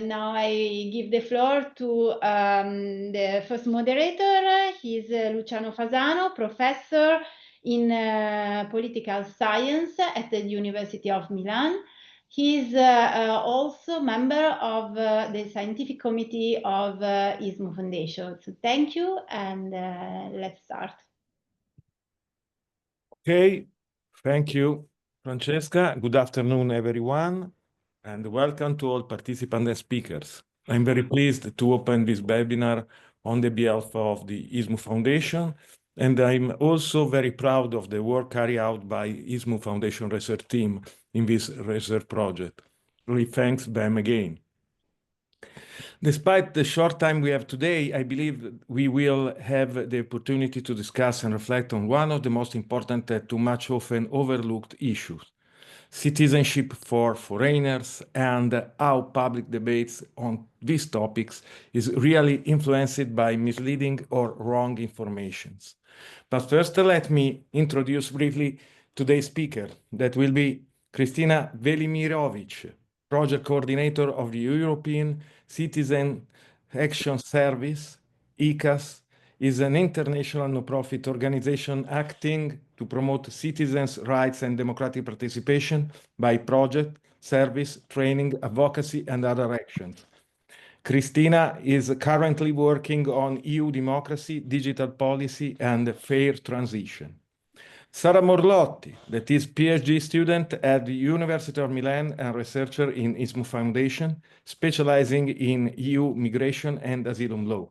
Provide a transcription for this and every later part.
Now I give the floor to the first moderator. He's Luciano Fasano, professor in political science at the University of Milan. He's also member of the scientific committee of ISMO Foundation. So thank you, and let's start. Okay, thank you, Francesca. Good afternoon, everyone, and welcome to all participants and speakers. I'm very pleased to open this webinar on the behalf of the ISMO Foundation, and I'm also very proud of the work carried out by ISMO Foundation research team in this research project. Really thanks them again. Despite the short time we have today, I believe we will have the opportunity to discuss and reflect on one of the most important too much often overlooked issues: citizenship for foreigners, and how public debates on these topics is really influenced by misleading or wrong informations. But first, let me introduce briefly today's speaker, that will be Kristina Velimirovic, Project Coordinator of the European Citizen Action Service. ECAS is an international non-profit organization acting to promote citizens' rights and democratic participation by project, service, training, advocacy, and other actions. Kristina is currently working on EU democracy, digital policy, and fair transition. Sara Morlotti, that is PhD student at the University of Milan and researcher in ISMO Foundation, specializing in EU migration and asylum law.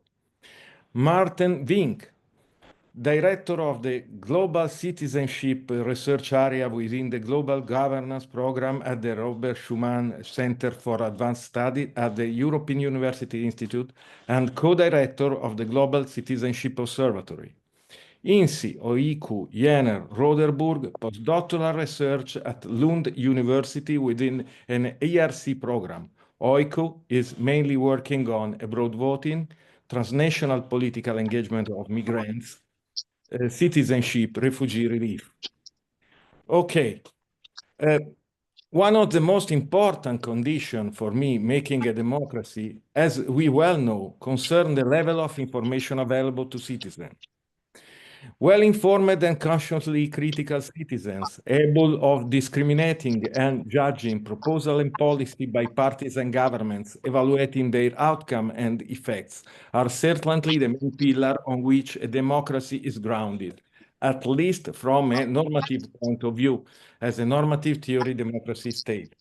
Marten Vink, Director of the Global Citizenship Research Area within the Global Governance Program at the Robert Schuman Center for Advanced Study at the European University Institute and co-director of the Global Citizenship Observatory. Insi Oiku Jenner Roderburg, postdoctoral research at Lund University within an ERC program. Oiku is mainly working on abroad voting, transnational political engagement of migrants, citizenship, refugee relief. Okay. One of the most important conditions for me making a democracy, as we well know, concern the level of information available to citizens. Well-informed and consciously critical citizens, able of discriminating and judging proposal and policy by parties and governments, evaluating their outcome and effects, are certainly the main pillar on which a democracy is grounded, at least from a normative point of view, as a normative theory democracy state.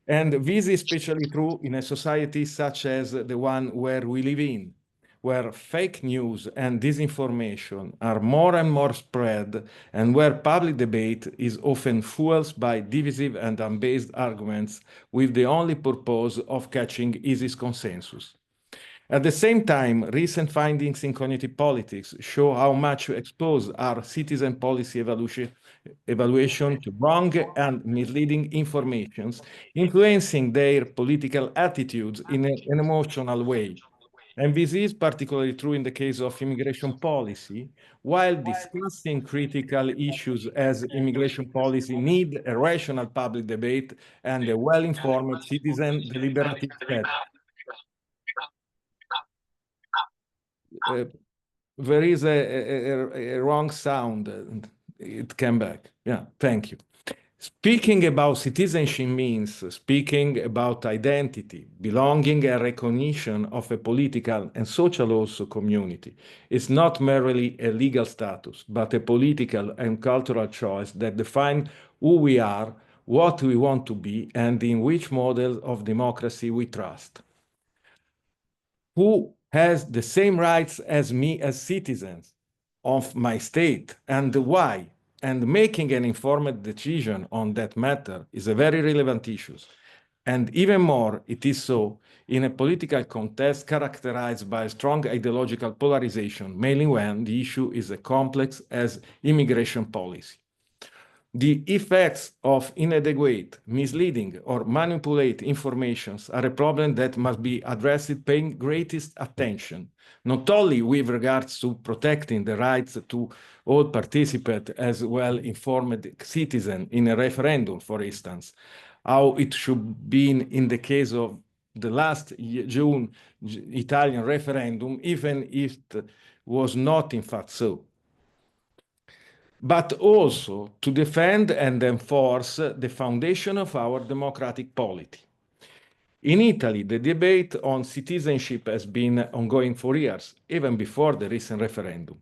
And this is especially true in a society such as the one where we live in, where fake news and disinformation are more and more spread, and where public debate is often fueled by divisive and unbased arguments with the only purpose of catching easy consensus. At the same time, recent findings in cognitive politics show how much exposed are citizen policy evaluation to wrong and misleading informations, influencing their political attitudes in an emotional way. And this is particularly true in the case of immigration policy. While discussing critical issues as immigration policy need a rational public debate and a well-informed citizen deliberative set. There is a wrong sound. It came back. Yeah, thank you. Speaking about citizenship means speaking about identity, belonging, and recognition of a political and social also community. It's not merely a legal status, but a political and cultural choice that define who we are, what we want to be, and in which model of democracy we trust. Who has the same rights as me as citizens of my state, and why? And making an informed decision on that matter is a very relevant issue. And even more, it is so in a political context characterized by strong ideological polarization, mainly when the issue is as complex as immigration policy. The effects of inadequate, misleading, or manipulate informations are a problem that must be addressed paying greatest attention, not only with regards to protecting the rights to all participants as well-informed citizens in a referendum, for instance, how it should be in the case of the last June Italian referendum, even if it was not in fact so, but also to defend and enforce the foundation of our democratic polity. In Italy, the debate on citizenship has been ongoing for years, even before the recent referendum.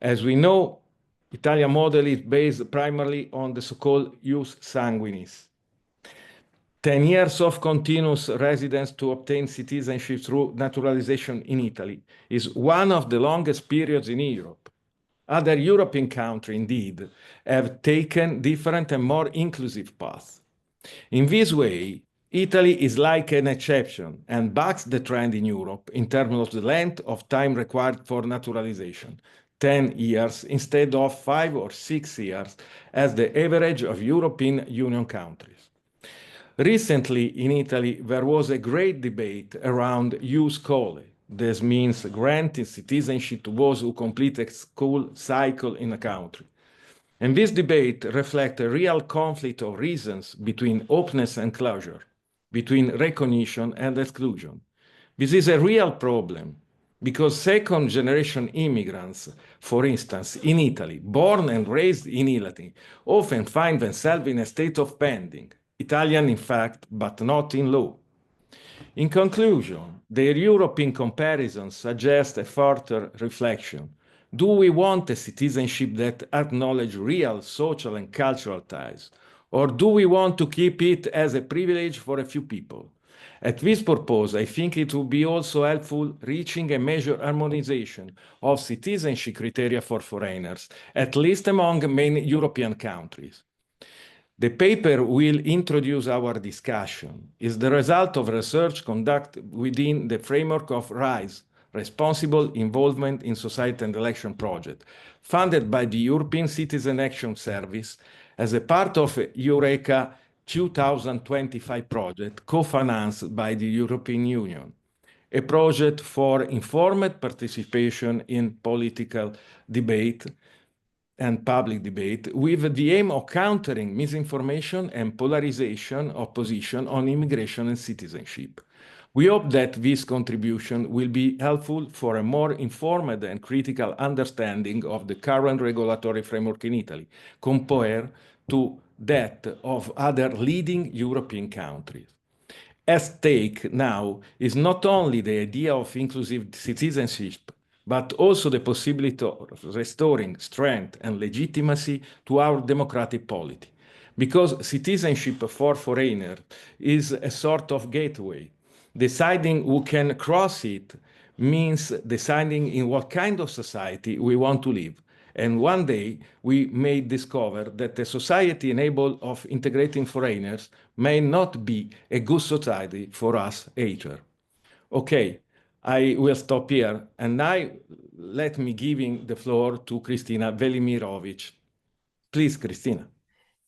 As we know, Italian model is based primarily on the so-called ius sanguinis. 10 years of continuous residence to obtain citizenship through naturalization in Italy is one of the longest periods in Europe. Other European countries, indeed, have taken different and more inclusive paths. In this way, Italy is like an exception and bucks the trend in Europe in terms of the length of time required for naturalization, 10 years instead of 5 or 6 years as the average of European Union countries. Recently in Italy, there was a great debate around ius scholae. This means granting citizenship to those who complete a school cycle in a country. And this debate reflects a real conflict of reasons between openness and closure, between recognition and exclusion. This is a real problem because second-generation immigrants, for instance, in Italy, born and raised in Italy, often find themselves in a state of pending, Italian in fact, but not in law. In conclusion, the European comparison suggests a further reflection. Do we want a citizenship that acknowledges real social and cultural ties? Or do we want to keep it as a privilege for a few people? At this purpose, I think it would be also helpful reaching a major harmonization of citizenship criteria for foreigners, at least among main European countries. The paper will introduce our discussion. Is the result of research conducted within the framework of RISE, Responsible Involvement in Society and Election Project, funded by the European Citizen Action Service as a part of Eureka 2025 project co-financed by the European Union, a project for informed participation in political debate and public debate with the aim of countering misinformation and polarization of position on immigration and citizenship. We hope that this contribution will be helpful for a more informed and critical understanding of the current regulatory framework in Italy, compared to that of other leading European countries. At stake now is not only the idea of inclusive citizenship, but also the possibility of restoring strength and legitimacy to our democratic polity. Because citizenship for foreigners is a sort of gateway. Deciding who can cross it means deciding in what kind of society we want to live. And one day we may discover that a society enabled of integrating foreigners may not be a good society for us either. Okay. I will stop here, and now let me giving the floor to Kristina Velimirovic. Please, Kristina.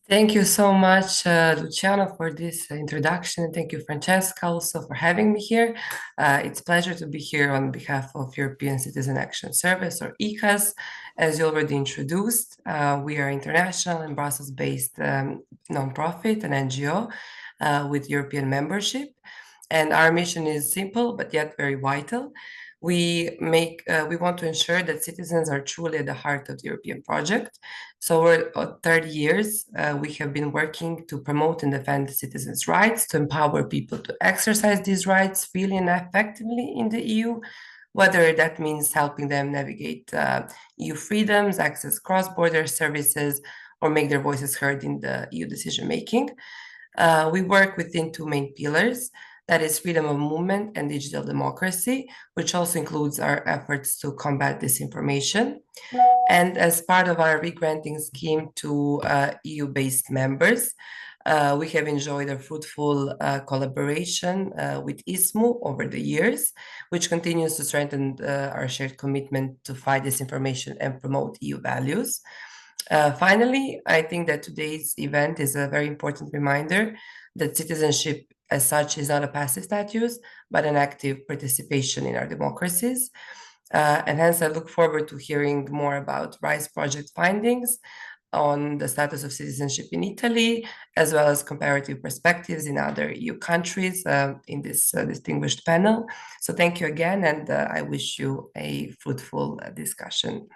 Thank you so much, Luciano, for this introduction. Thank you, Francesca, also for having me here. It's a pleasure to be here on behalf of European Citizen Action Service, or ECAS. As you already introduced, we are international and Brussels-based nonprofit and NGO with European membership. And our mission is simple, but yet very vital. We want to ensure that citizens are truly at the heart of the European project. So over 30 years, we have been working to promote and defend citizens' rights, to empower people to exercise these rights freely and effectively in the EU, whether that means helping them navigate EU freedoms, access cross-border services, or make their voices heard in the EU decision-making. We work within two main pillars. That is freedom of movement and digital democracy, which also includes our efforts to combat disinformation. And as part of our re-granting scheme to EU-based members, we have enjoyed a fruitful collaboration with ISMU over the years, which continues to strengthen our shared commitment to fight disinformation and promote EU values. Finally, I think that today's event is a very important reminder that citizenship as such is not a passive status, but an active participation in our democracies. And hence I look forward to hearing more about RISE project findings, on the status of citizenship in Italy, as well as comparative perspectives in other EU countries in this distinguished panel. So thank you again, and I wish you a fruitful discussion.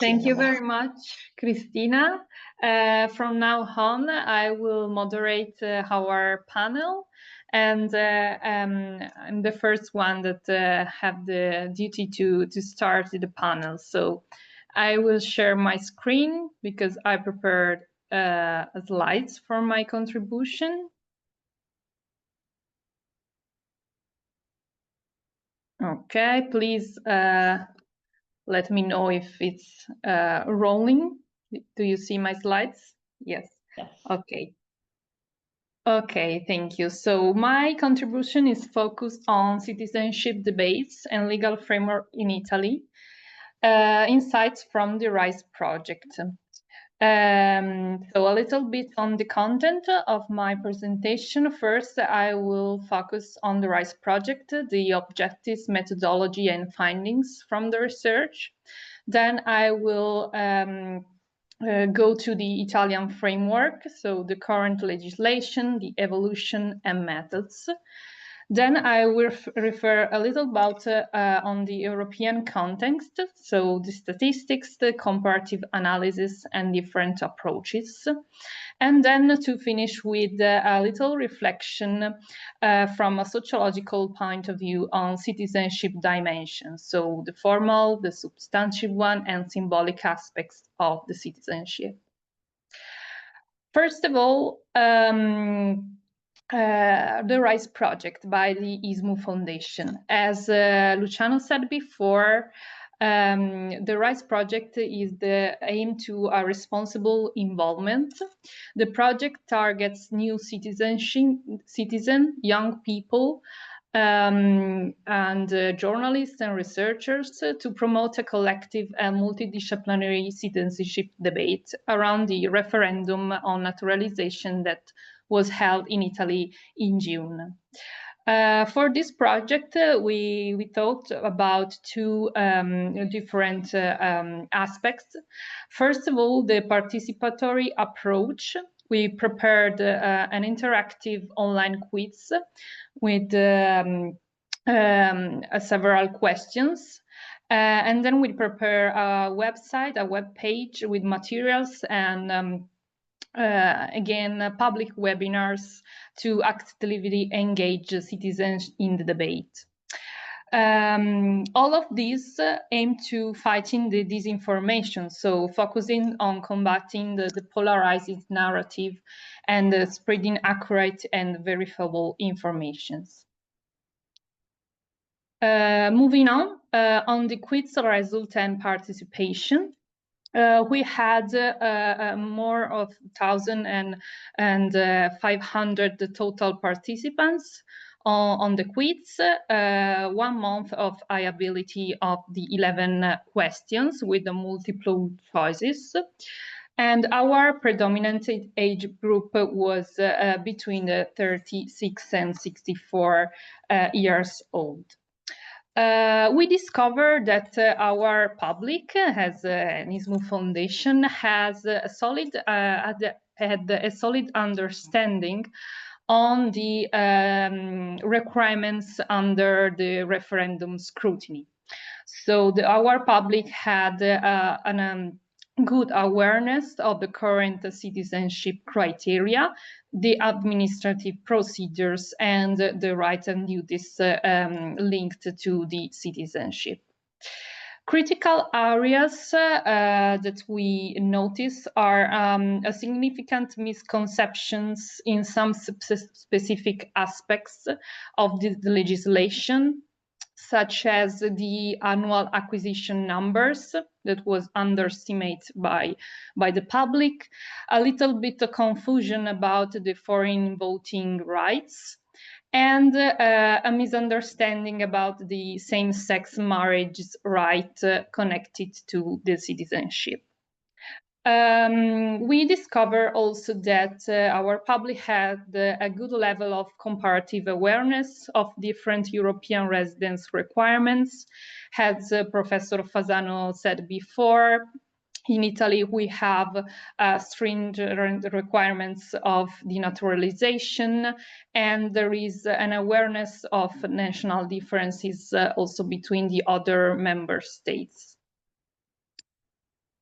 Thank you very much, Cristina. From now on, I will moderate our panel, and I'm the first one that have the duty to start the panel. So I will share my screen because I prepared slides for my contribution. Okay, please let me know if it's rolling. Do you see my slides? Yes. Yes. Okay. Okay, thank you. So my contribution is focused on citizenship debates and legal framework in Italy, insights from the RISE project. So a little bit on the content of my presentation. First, I will focus on the RISE project, the objectives, methodology, and findings from the research. Then I will go to the Italian framework, so the current legislation, the evolution and methods. Then I will refer a little about on the European context, so the statistics, the comparative analysis and different approaches. And then to finish with a little reflection from a sociological point of view on citizenship dimensions, so the formal, the substantive one, and symbolic aspects of the citizenship. First of all, the RISE project by the ISMU Foundation. As Luciano said before, the RISE project is the aim to a responsible involvement. The project targets new citizen, young people, and journalists and researchers to promote a collective and multidisciplinary citizenship debate around the referendum on naturalization that was held in Italy in June. For this project, we thought about two different aspects. First of all, the participatory approach. We prepared an interactive online quiz with several questions. And then we prepare a website, a web page with materials and again, public webinars to actively engage citizens in the debate. All of these aim to fighting the disinformation, so focusing on combating the polarizing narrative and spreading accurate and verifiable informations. Moving on the quiz result and participation. We had more of 1,500 total participants on the quiz, 1 month of viability of the 11 questions with the multiple choices. And our predominant age group was between 36 and 64 years old. We discovered that our public, as an ISMU Foundation, has a solid had a solid understanding on the requirements under the referendum scrutiny. So our public had good awareness of the current citizenship criteria, the administrative procedures, and the rights and duties linked to the citizenship. Critical areas that we notice are significant misconceptions in some specific aspects of the legislation, such as the annual acquisition numbers that was underestimated by the public, a little bit of confusion about the foreign voting rights, and a misunderstanding about the same-sex marriage right connected to the citizenship. We discover also that our public had a good level of comparative awareness of different European residence requirements. As Professor Fasano said before, in Italy, we have stringent requirements of denaturalization, and there is an awareness of national differences also between the other member states.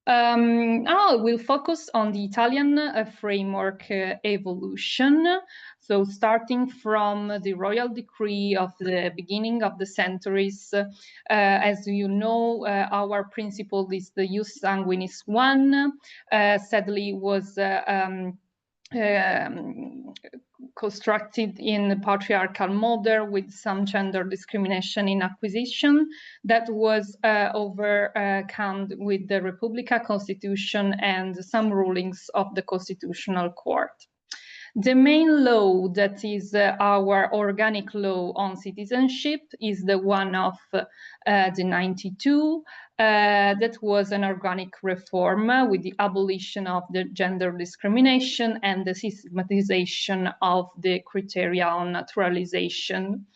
Now we'll focus on the Italian framework evolution. So starting from the royal decree of the beginning of the centuries, as you know, our principle is the Ius Sanguinis I, sadly was constructed in the patriarchal model with some gender discrimination in acquisition that was overcome with the Repubblica Constitution and some rulings of the Constitutional Court. The main law that is our organic law on citizenship is the one of the 92. That was an organic reform with the abolition of the gender discrimination and the systematization of the criteria on naturalization.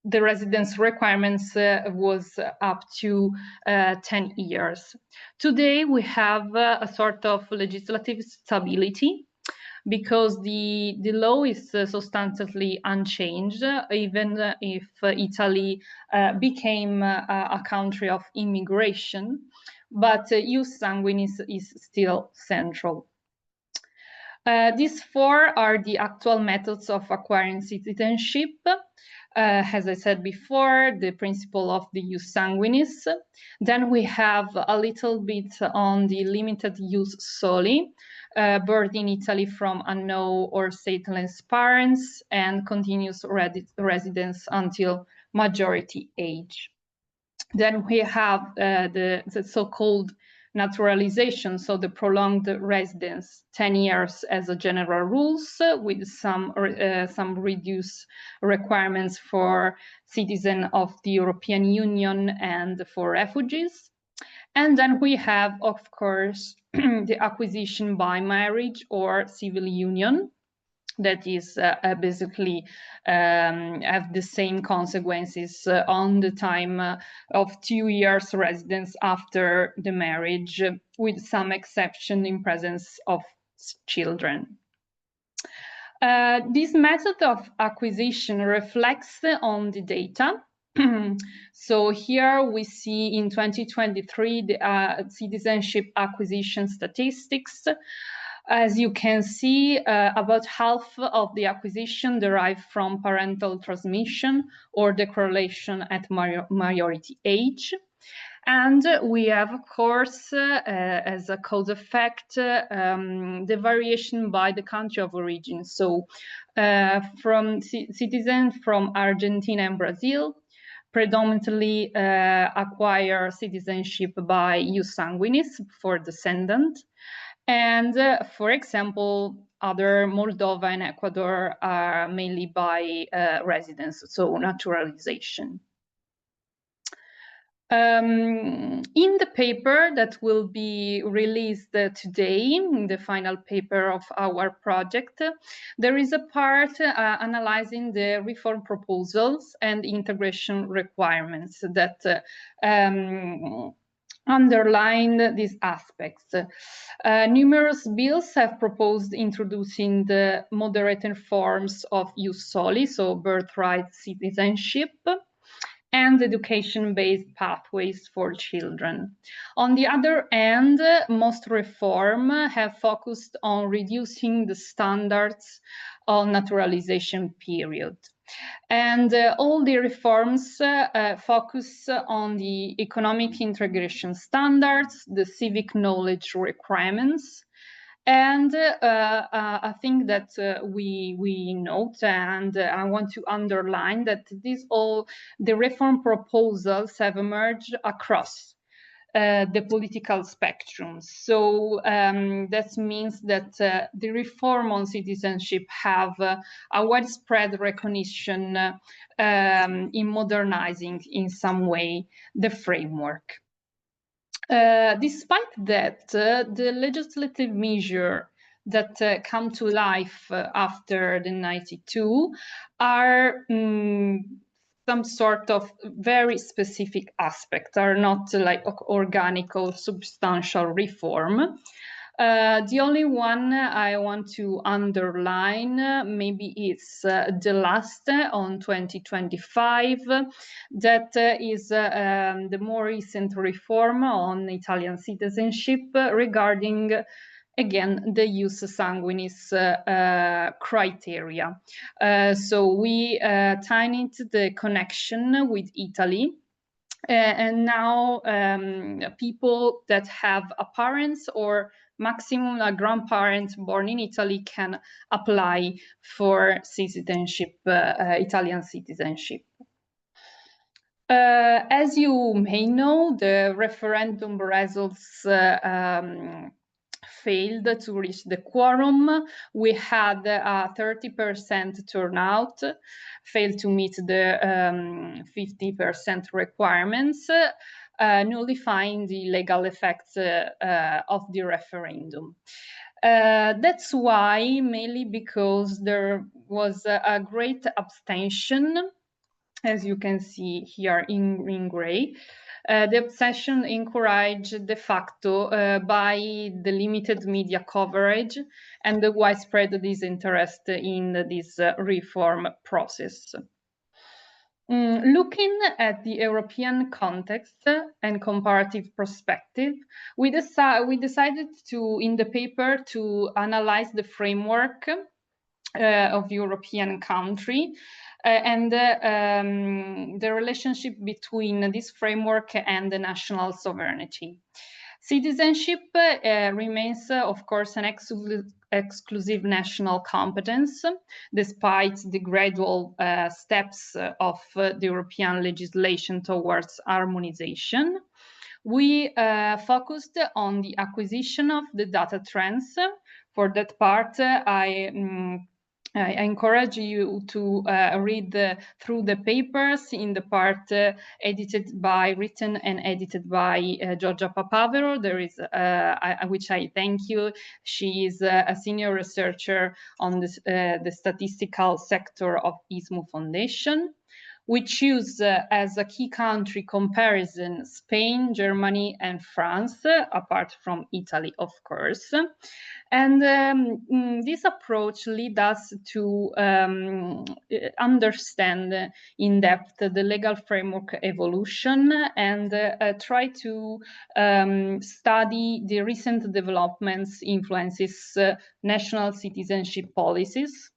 The residence requirements was up to 10 years. Today, we have a sort of legislative stability because the law is substantially unchanged, even if Italy became a country of immigration, but Ius Sanguinis is still central. These four are the actual methods of acquiring citizenship. As I said before, the principle of the Ius Sanguinis. Then we have a little bit on the limited Ius Soli, birth in Italy from unknown or stateless parents and continuous residence until majority age. Then we have the so-called naturalization, so the prolonged residence, 10 years as a general rules, with some reduced requirements for citizens of the European Union and for refugees. And then we have, of course, the acquisition by marriage or civil union, that is basically have the same consequences on the time of 2 years residence after the marriage, with some exception in presence of children. This method of acquisition reflects on the data. So here we see in 2023 the citizenship acquisition statistics. As you can see, about half of the acquisition derived from parental transmission or declaration at majority age. And we have, of course, as a cause effect, the variation by the country of origin. So from citizens from Argentina and Brazil, predominantly acquire citizenship by Ius Sanguinis for descendant. And for example, other Moldova and Ecuador are mainly by residence, so naturalization. In the paper that will be released today, the final paper of our project, there is a part analyzing the reform proposals and integration requirements that underline these aspects. Numerous bills have proposed introducing the moderated forms of Ius Soli, so birthright citizenship, and education-based pathways for children. On the other hand, most reforms have focused on reducing the standards on naturalization period. And all the reforms focus on the economic integration standards, the civic knowledge requirements, and I think that we note, and I want to underline that the reform proposals have emerged across the political spectrum. So that means that the reform on citizenship have a widespread recognition in modernizing in some way the framework. Despite that, the legislative measure that come to life after the 92 are some sort of very specific aspects, are not like organic or substantial reform. The only one I want to underline maybe it's the last on 2025, that is the more recent reform on Italian citizenship regarding, again, the ius sanguinis criteria. So we tightened the connection with Italy. And now people that have a parents or maximum a grandparent born in Italy can apply for citizenship, Italian citizenship. As you may know, the referendum results failed to reach the quorum. We had a 30% turnout, failed to meet the 50% requirements, nullifying the legal effects of the referendum. That's why, mainly because there was a great abstention, as you can see here in gray. The abstention encouraged de facto by the limited media coverage and the widespread disinterest in this reform process. Looking at the European context and comparative perspective, we decided to, in the paper, to analyze the framework of European country and the relationship between this framework and the national sovereignty. Citizenship remains, of course, an exclusive national competence, despite the gradual steps of the European legislation towards harmonization. We focused on the acquisition of the data trends. For that part, I encourage you to read through the papers in the part written and edited by Giorgia Papavero. There is, which I thank you. She is a senior researcher on this, the statistical sector of ISMU Foundation. We choose as a key country comparison Spain, Germany, and France, apart from Italy, of course. And this approach leads us to understand in depth the legal framework evolution and try to study the recent developments influences national citizenship policies,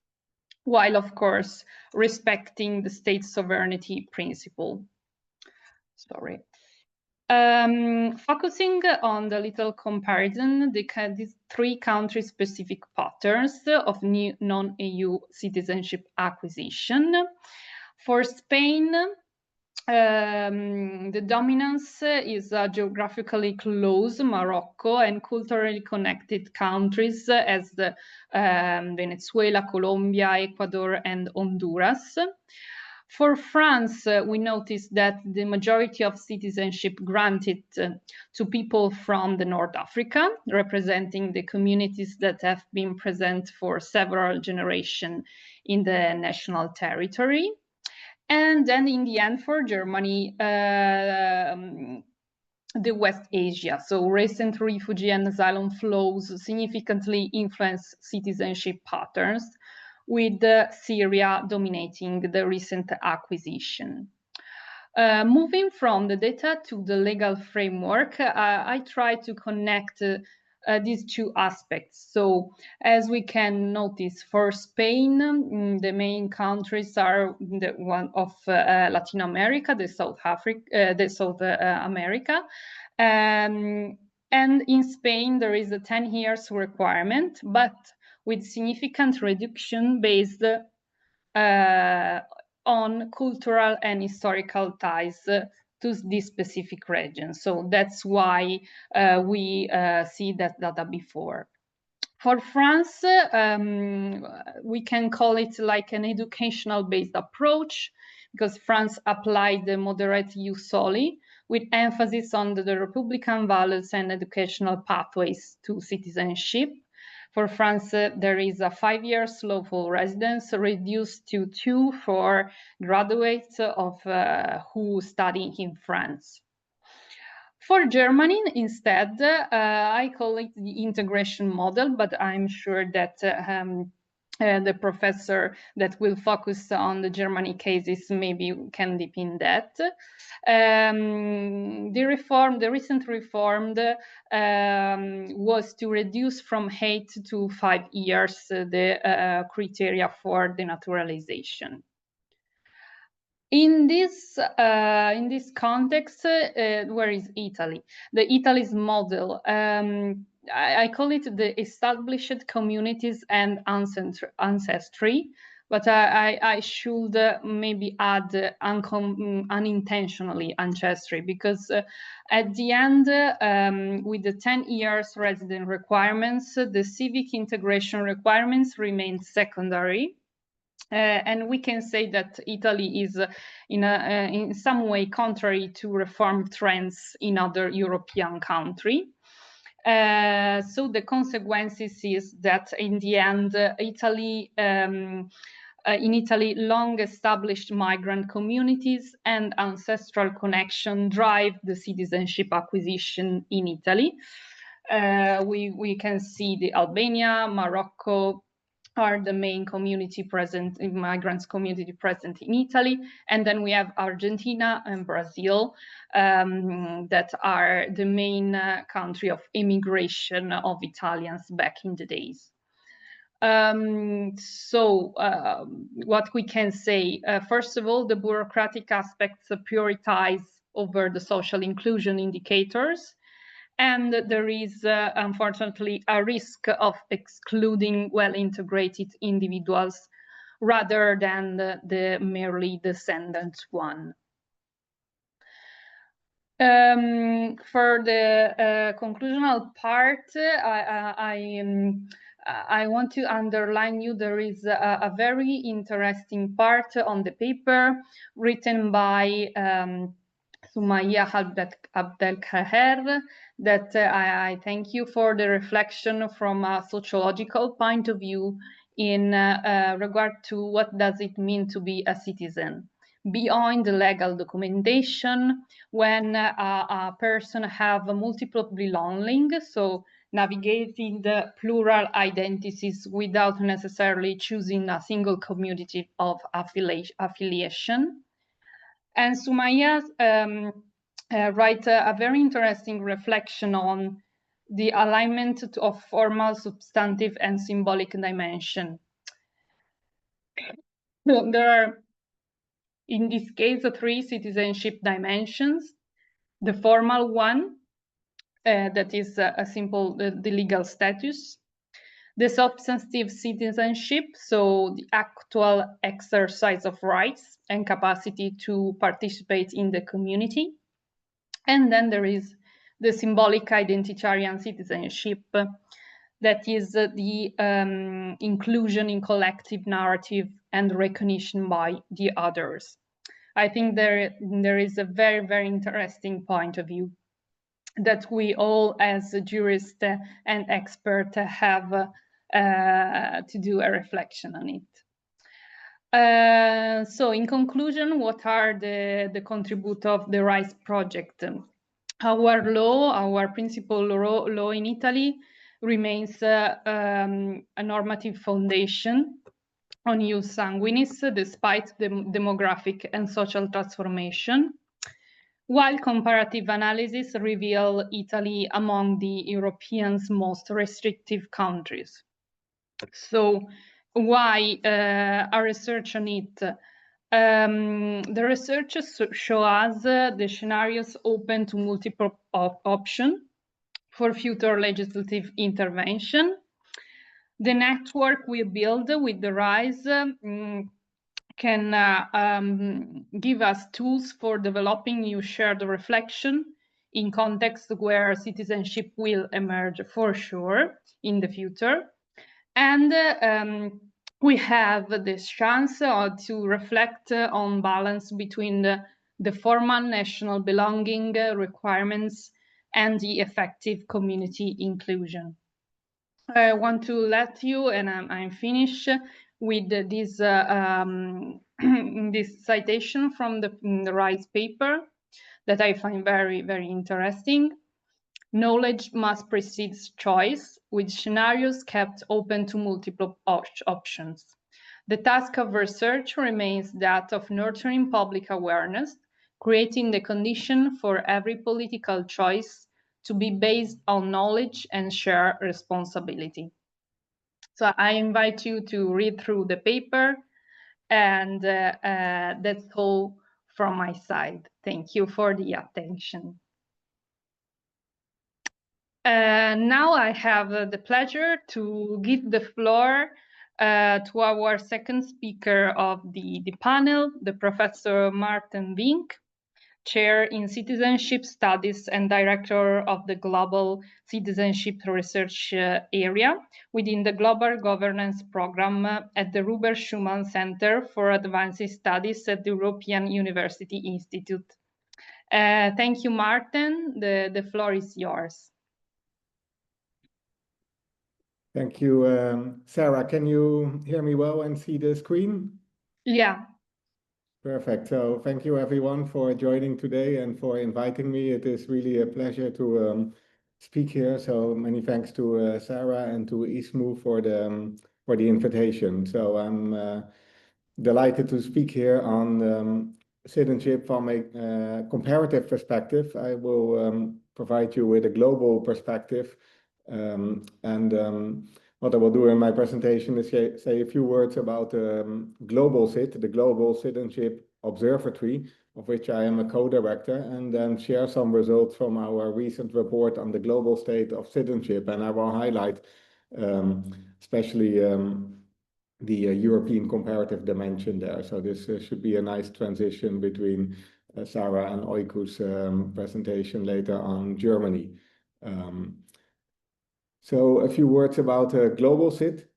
while of course respecting the state sovereignty principle. Sorry. Focusing on the little comparison, these three country-specific patterns of new non-EU citizenship acquisition. For Spain, the dominance is geographically close, Morocco, and culturally connected countries as Venezuela, Colombia, Ecuador, and Honduras. For France, we noticed that the majority of citizenship granted to people from the North Africa, representing the communities that have been present for several generations in the national territory. And then in the end, for Germany, the West Asia. So recent refugee and asylum flows significantly influence citizenship patterns, with Syria dominating the recent acquisition. Moving from the data to the legal framework, I try to connect these two aspects. So as we can notice, for Spain, the main countries are the one of Latin America, the South America. And in Spain, there is a 10 years requirement, but with significant reduction based on cultural and historical ties to this specific region. So that's why we see that data before. For France, we can call it like an educational-based approach, because France applied the moderate ius soli with emphasis on the Republican values and educational pathways to citizenship. For France, there is a 5 years lawful residence reduced to 2 for graduates of who study in France. For Germany, instead, I call it the integration model, but I'm sure that the professor that will focus on the Germany cases maybe can deep in that. The recent reform was to reduce from 8 to 5 years the criteria for denaturalization. In this context, where is Italy? The Italy's model. I call it the established communities and ancestry, but I should maybe add unintentionally ancestry, because at the end, with the 10 years resident requirements, the civic integration requirements remain secondary. And we can say that Italy is in some way contrary to reform trends in other European countries. So the consequences is that in the end, in Italy, long-established migrant communities and ancestral connection drive the citizenship acquisition in Italy. We can see the Albania, Morocco, are the main migrants community present in Italy. And then we have Argentina and Brazil that are the main country of immigration of Italians back in the days. What we can say, first of all, the bureaucratic aspects prioritize over the social inclusion indicators. And there is, unfortunately, a risk of excluding well-integrated individuals rather than the merely descendant one. For the conclusional part, I want to underline you there is a very interesting part on the paper written by Soumaya Abdelkaher, that I thank you for the reflection from a sociological point of view in regard to what does it mean to be a citizen. Beyond the legal documentation, when a person have multiple belonging, so navigating the plural identities without necessarily choosing a single community of affiliation. And Soumaya write a very interesting reflection on the alignment of formal, substantive, and symbolic dimension. There are, in this case, 3 citizenship dimensions. The formal one, that is a simple, the legal status. The substantive citizenship, so the actual exercise of rights and capacity to participate in the community. And then there is the symbolic identitarian citizenship, that is the inclusion in collective narrative and recognition by the others. I think there is a very, very interesting point of view that we all, as a jurist and expert, have to do a reflection on it. So in conclusion, what are the contribute of the RISE project? Our law, our principal law in Italy remains a normative foundation on ius sanguinis, despite the demographic and social transformation, while comparative analysis reveal Italy among the Europeans' most restrictive countries. So why a research on it? The research show us the scenarios open to multiple options for future legislative intervention. The network we build with the RISE can give us tools for developing new shared reflection in contexts where citizenship will emerge for sure in the future. And we have this chance to reflect on balance between the the formal national belonging requirements, and the effective community inclusion. I want to let you, and I'm finished with this this citation from the Rice paper that I find very, very interesting. Knowledge must precede choice, with scenarios kept open to multiple options. The task of research remains that of nurturing public awareness, creating the condition for every political choice to be based on knowledge and shared responsibility. So I invite you to read through the paper, and that's all from my side. Thank you for the attention. Now I have the pleasure to give the floor to our second speaker of the panel, the Professor Maarten Vink, Chair in Citizenship Studies and Director of the Global Citizenship Research Area within the Global Governance Program at the Robert Schuman Center for Advanced Studies at the European University Institute. Thank you, Maarten. The floor is yours. Thank you, Sarah. Can you hear me well and see the screen? Yeah. Perfect. So thank you everyone for joining today and for inviting me. It is really a pleasure to speak here. So many thanks to Sarah and to ISMU for the invitation. So I'm delighted to speak here on citizenship from a comparative perspective. I will provide you with a global perspective. What I will do in my presentation is say a few words about Global CIT, the Global Citizenship Observatory, of which I am a co-director, and then share some results from our recent report on the global state of citizenship. And I will highlight especially the European comparative dimension there. So this should be a nice transition between Sarah and Oiku's presentation later on Germany. So a few words about Global CIT.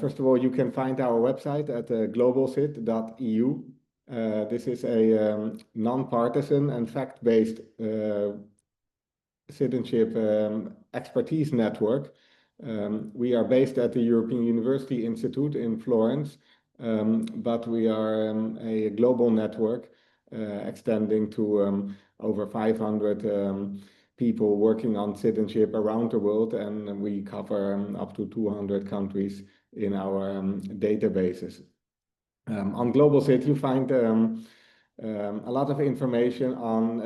First of all, you can find our website at globalcit.eu. This is a non-partisan and fact-based citizenship expertise network. We are based at the European University Institute in Florence, but we are a global network extending to over 500 people working on citizenship around the world, and we cover up to 200 countries in our databases. On Global CIT, you find a lot of information on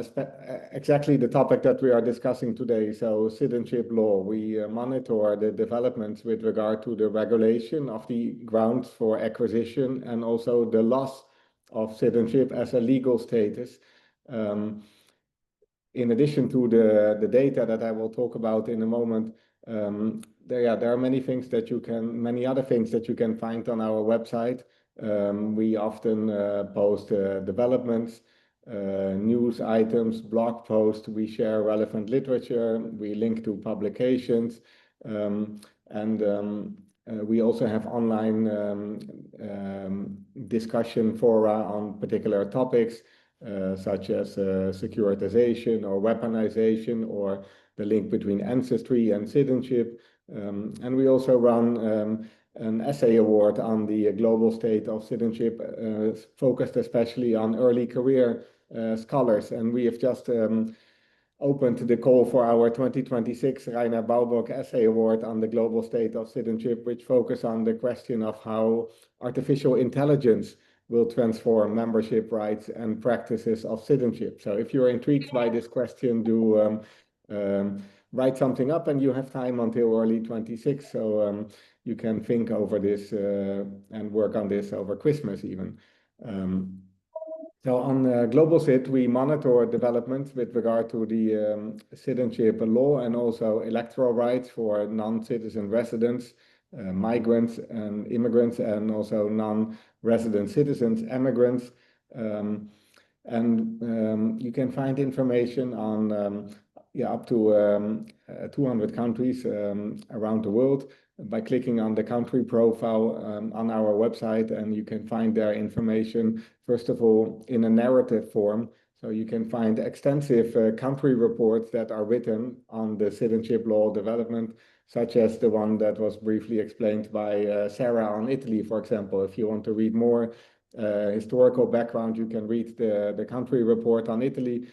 exactly the topic that we are discussing today, so citizenship law. We monitor the developments with regard to the regulation of the grounds for acquisition and also the loss of citizenship as a legal status. In addition to the data that I will talk about in a moment, there are many other things that you can find on our website. We often post developments, news items, blog posts. We share relevant literature. We link to publications, and we also have online discussion fora on particular topics, such as securitization or weaponization, or the link between ancestry and citizenship. And we also run an essay award on the global state of citizenship, focused especially on early career scholars. And we have just opened the call for our 2026 Rainer Baubock Essay Award on the global state of citizenship, which focus on the question of how artificial intelligence will transform membership rights and practices of citizenship. So if you're intrigued by this question, do write something up, and you have time until early 26. So you can think over this and work on this over Christmas even. So on Global CIT, we monitor developments with regard to the citizenship law and also electoral rights for non-citizen residents, migrants and immigrants, and also non-resident citizens, immigrants. And you can find information on up to 200 countries around the world by clicking on the country profile on our website, and you can find their information, first of all, in a narrative form. So you can find extensive country reports that are written on the citizenship law development, such as the one that was briefly explained by Sarah on Italy, for example. If you want to read more historical background, you can read the country report on Italy.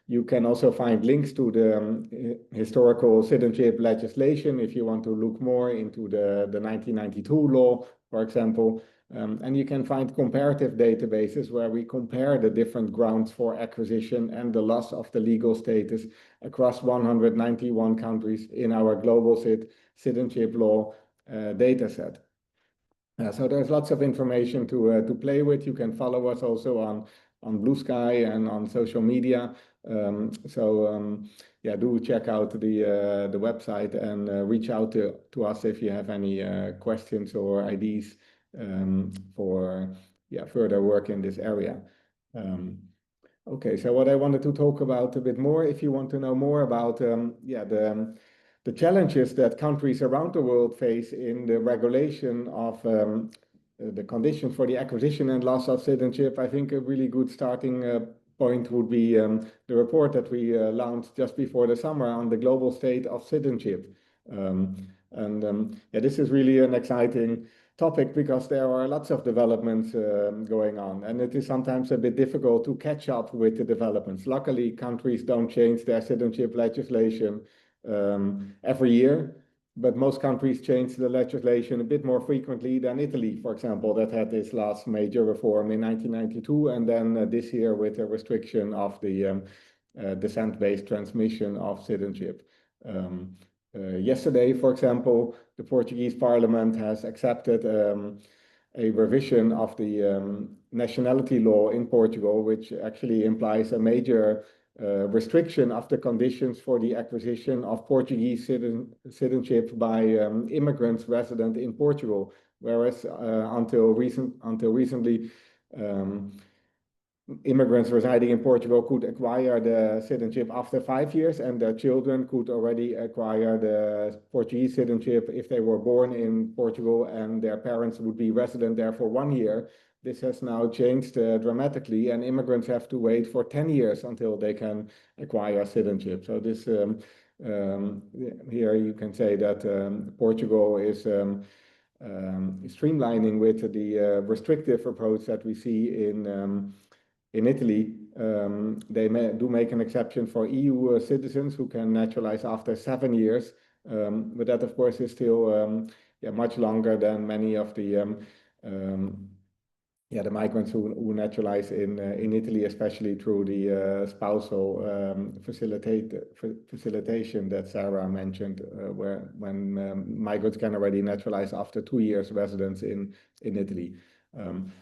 You can also find links to the historical citizenship legislation if you want to look more into the 1992 law, for example. And you can find comparative databases where we compare the different grounds for acquisition and the loss of the legal status across 191 countries in our global citizenship law dataset. So there's lots of information to play with. You can follow us also on Blue Sky and on social media. Yeah, do check out the website and reach out to us if you have any questions or ideas for further work in this area. Okay, so what I wanted to talk about a bit more, if you want to know more about the challenges that countries around the world face in the regulation of the conditions for the acquisition and loss of citizenship, I think a really good starting point would be the report that we launched just before the summer on the global state of citizenship. This is really an exciting topic because there are lots of developments going on, and it is sometimes a bit difficult to catch up with the developments. Luckily, countries don't change their citizenship legislation every year, but most countries change the legislation a bit more frequently than Italy, for example, that had this last major reform in 1992, and then this year with a restriction of the descent-based transmission of citizenship. Yesterday, for example, the Portuguese Parliament has accepted a revision of the nationality law in Portugal, which actually implies a major restriction of the conditions for the acquisition of Portuguese citizenship by immigrants resident in Portugal, whereas until recently, immigrants residing in Portugal could acquire the citizenship after 5 years, and their children could already acquire the Portuguese citizenship if they were born in Portugal and their parents would be resident there for 1 year. This has now changed dramatically, and immigrants have to wait for 10 years until they can acquire citizenship. So this here you can say that Portugal is streamlining with the restrictive approach that we see in Italy. They do make an exception for EU citizens who can naturalize after 7 years, but that of course is still much longer than many of the migrants who naturalize in Italy, especially through the spousal facilitation that Sarah mentioned, when migrants can already naturalize after 2 years residence in Italy.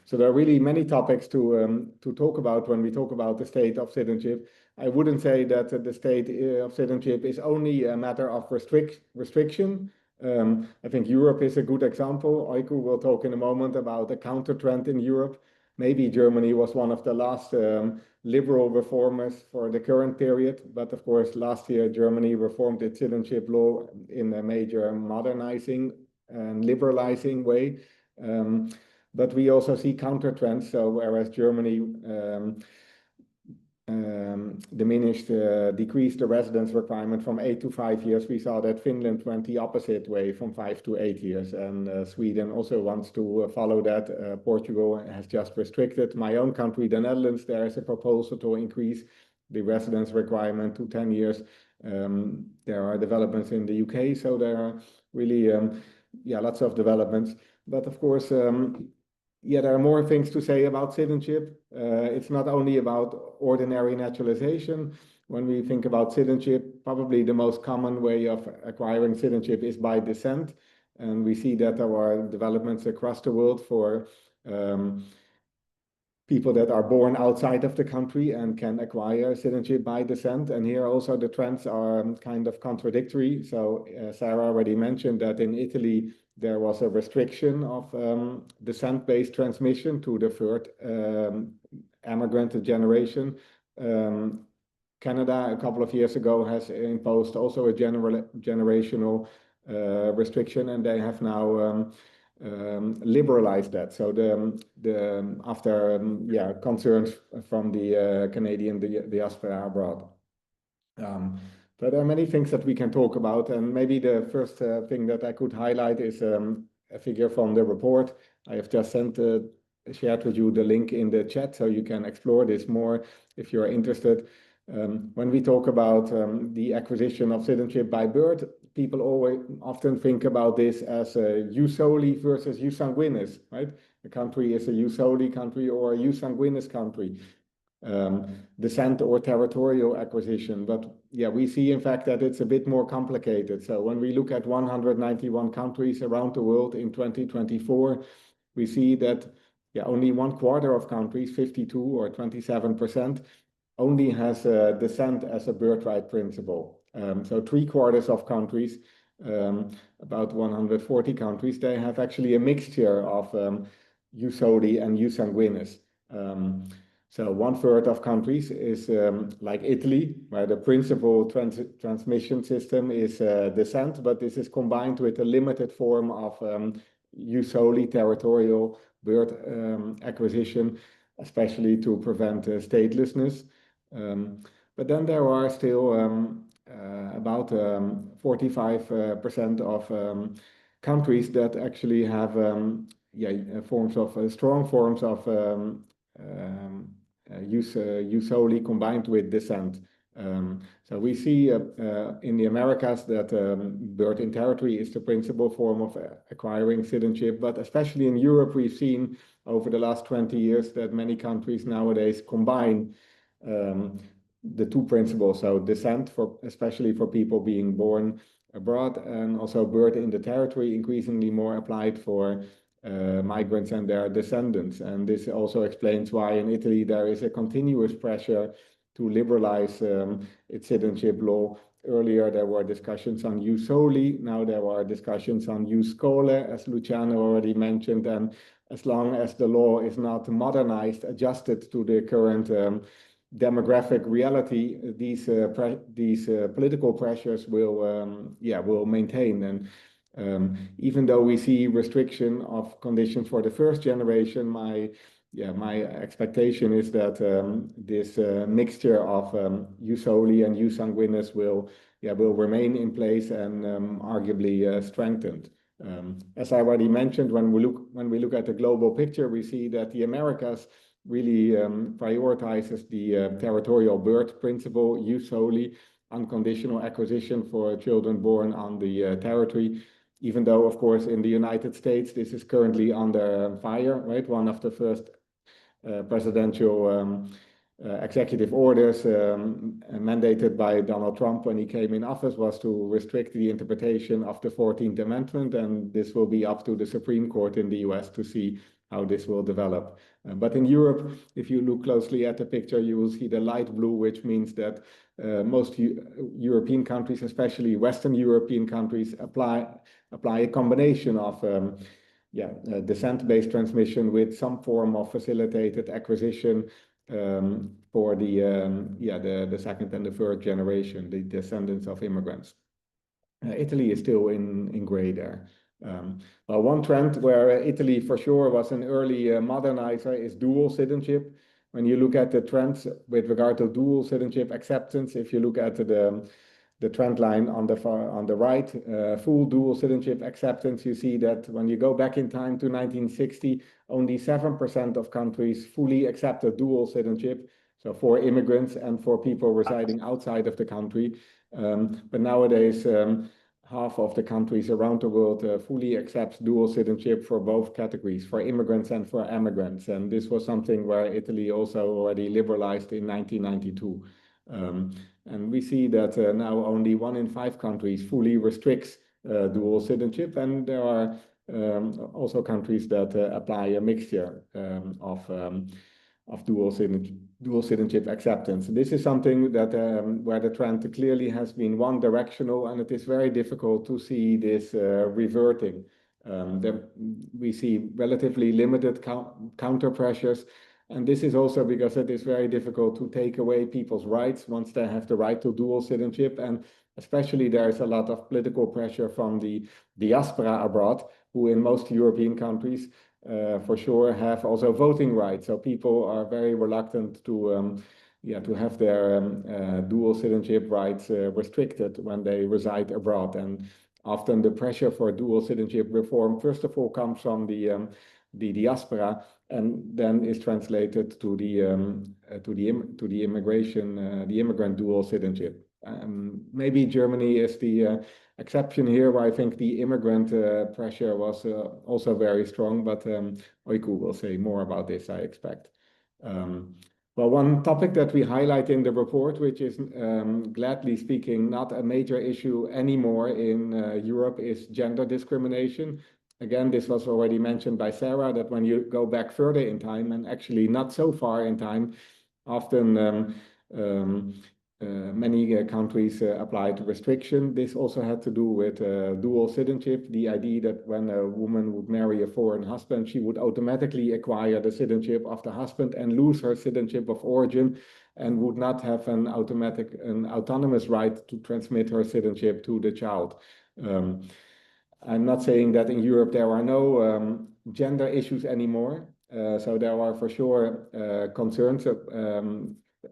So there are really many topics to talk about when we talk about the state of citizenship. I wouldn't say that the state of citizenship is only a matter of restriction. I think Europe is a good example. Oiku will talk in a moment about a counter trend in Europe. Maybe Germany was one of the last liberal reformers for the current period, but of course last year Germany reformed its citizenship law in a major modernizing and liberalizing way. But we also see counter trends. So whereas Germany decreased the residence requirement from 8 to 5 years, we saw that Finland went the opposite way from 5 to 8 years, and Sweden also wants to follow that. Portugal has just restricted. My own country, the Netherlands, there is a proposal to increase the residence requirement to 10 years. There are developments in the UK, so there are really lots of developments. But of course, there are more things to say about citizenship. It's not only about ordinary naturalization. When we think about citizenship, probably the most common way of acquiring citizenship is by descent. And we see that there are developments across the world for people that are born outside of the country and can acquire citizenship by descent. And here also the trends are kind of contradictory. So Sarah already mentioned that in Italy, there was a restriction of descent-based transmission to the third immigrant generation. Canada, a couple of years ago, has imposed also a generational restriction, and they have now liberalize that. So after concerns from the Canadian diaspora abroad. But there are many things that we can talk about, and maybe the first thing that I could highlight is a figure from the report. I have just shared with you the link in the chat, so you can explore this more if you're interested. When we talk about the acquisition of citizenship by birth, people often think about this as a jus soli versus jus sanguinis, right? A country is a jus soli country or a jus sanguinis country. Descent or territorial acquisition. But yeah, we see in fact that it's a bit more complicated. So when we look at 191 countries around the world in 2024, we see that only 1/4 of countries, 52 or 27%, only has descent as a birthright principle. So 3/4 of countries, about 140 countries, they have actually a mixture of jus soli and jus sanguinis. So 1/3 of countries is like Italy, where the principal transmission system is descent, but this is combined with a limited form of jus soli, territorial birth acquisition, especially to prevent statelessness. But then there are still about 45% of countries that actually have strong forms of jus soli combined with descent. So we see in the Americas that birth in territory is the principal form of acquiring citizenship, but especially in Europe, we've seen over the last 20 years that many countries nowadays combine the two principles, so descent, especially for people being born abroad, and also birth in the territory, increasingly more applied for migrants and their descendants. And this also explains why in Italy there is a continuous pressure to liberalize its citizenship law. Earlier there were discussions on jus soli, now there are discussions on jus scholae, as Luciano already mentioned, and as long as the law is not modernized, adjusted to the current demographic reality, these political pressures will maintain. And even though we see restriction of conditions for the first generation, my expectation is that this mixture of jus soli and jus sanguinis will remain in place and arguably strengthened. As I already mentioned, when we look at the global picture, we see that the Americas really prioritizes the territorial birth principle, jus soli, unconditional acquisition for children born on the territory. Even though, of course, in the United States, this is currently under fire, right? One of the first presidential executive orders mandated by Donald Trump when he came in office was to restrict the interpretation of the 14th Amendment, and this will be up to the Supreme Court in the US to see how this will develop. But in Europe, if you look closely at the picture, you will see the light blue, which means that most European countries, especially Western European countries, apply a combination of descent-based transmission with some form of facilitated acquisition for the second and the third generation, the descendants of immigrants. Italy is still in gray there. Well, one trend where Italy for sure was an early modernizer is dual citizenship. When you look at the trends with regard to dual citizenship acceptance, if you look at the trend line on the right, full dual citizenship acceptance, you see that when you go back in time to 1960, only 7% of countries fully accepted dual citizenship, so for immigrants and for people residing outside of the country. But nowadays, half of the countries around the world fully accepts dual citizenship for both categories, for immigrants and for emigrants. And this was something where Italy also already liberalized in 1992. And we see that now only 1 in 5 countries fully restricts dual citizenship, and there are also countries that apply a mixture of dual citizenship acceptance. This is something that where the trend clearly has been one directional, and it is very difficult to see this reverting. We see relatively limited counter pressures, and this is also because it is very difficult to take away people's rights once they have the right to dual citizenship. And especially there's a lot of political pressure from the diaspora abroad, who in most European countries for sure have also voting rights. So people are very reluctant to have their dual citizenship rights restricted when they reside abroad. And often the pressure for dual citizenship reform, first of all, comes from the diaspora, and then is translated to the immigrant dual citizenship. Maybe Germany is the exception here, where I think the immigrant pressure was also very strong, but Oiku will say more about this, I expect. Well, one topic that we highlight in the report, which is gladly speaking not a major issue anymore in Europe, is gender discrimination. Again, this was already mentioned by Sarah, that when you go back further in time, and actually not so far in time, often many countries applied restriction. This also had to do with dual citizenship, the idea that when a woman would marry a foreign husband, she would automatically acquire the citizenship of the husband and lose her citizenship of origin, and would not have an autonomous right to transmit her citizenship to the child. I'm not saying that in Europe there are no gender issues anymore. So there are for sure concerns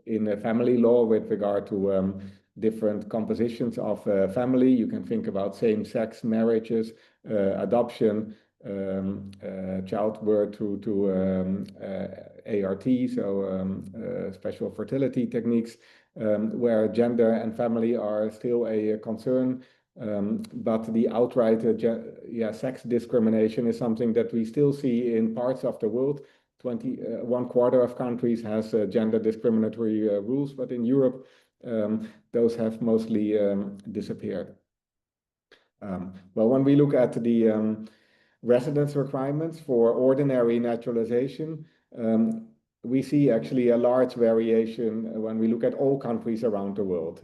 in family law with regard to different compositions of family. You can think about same-sex marriages, adoption, childbirth to ART, so special fertility techniques, where gender and family are still a concern. But the outright sex discrimination is something that we still see in parts of the world. 1/4 of countries has gender discriminatory rules, but in Europe, those have mostly disappeared. Well, when we look at the residence requirements for ordinary naturalization, we see actually a large variation when we look at all countries around the world.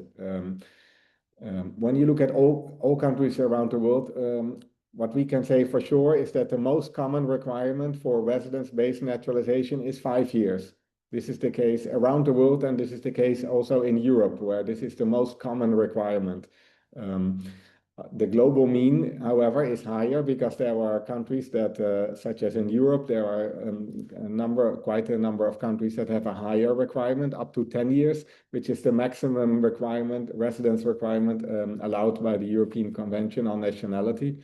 When you look at all countries around the world, what we can say for sure is that the most common requirement for residence-based naturalization is 5 years. This is the case around the world, and this is the case also in Europe, where this is the most common requirement. The global mean, however, is higher because there are countries that, such as in Europe, there are quite a number of countries that have a higher requirement, up to 10 years, which is the maximum requirement, residence requirement allowed by the European Convention on Nationality,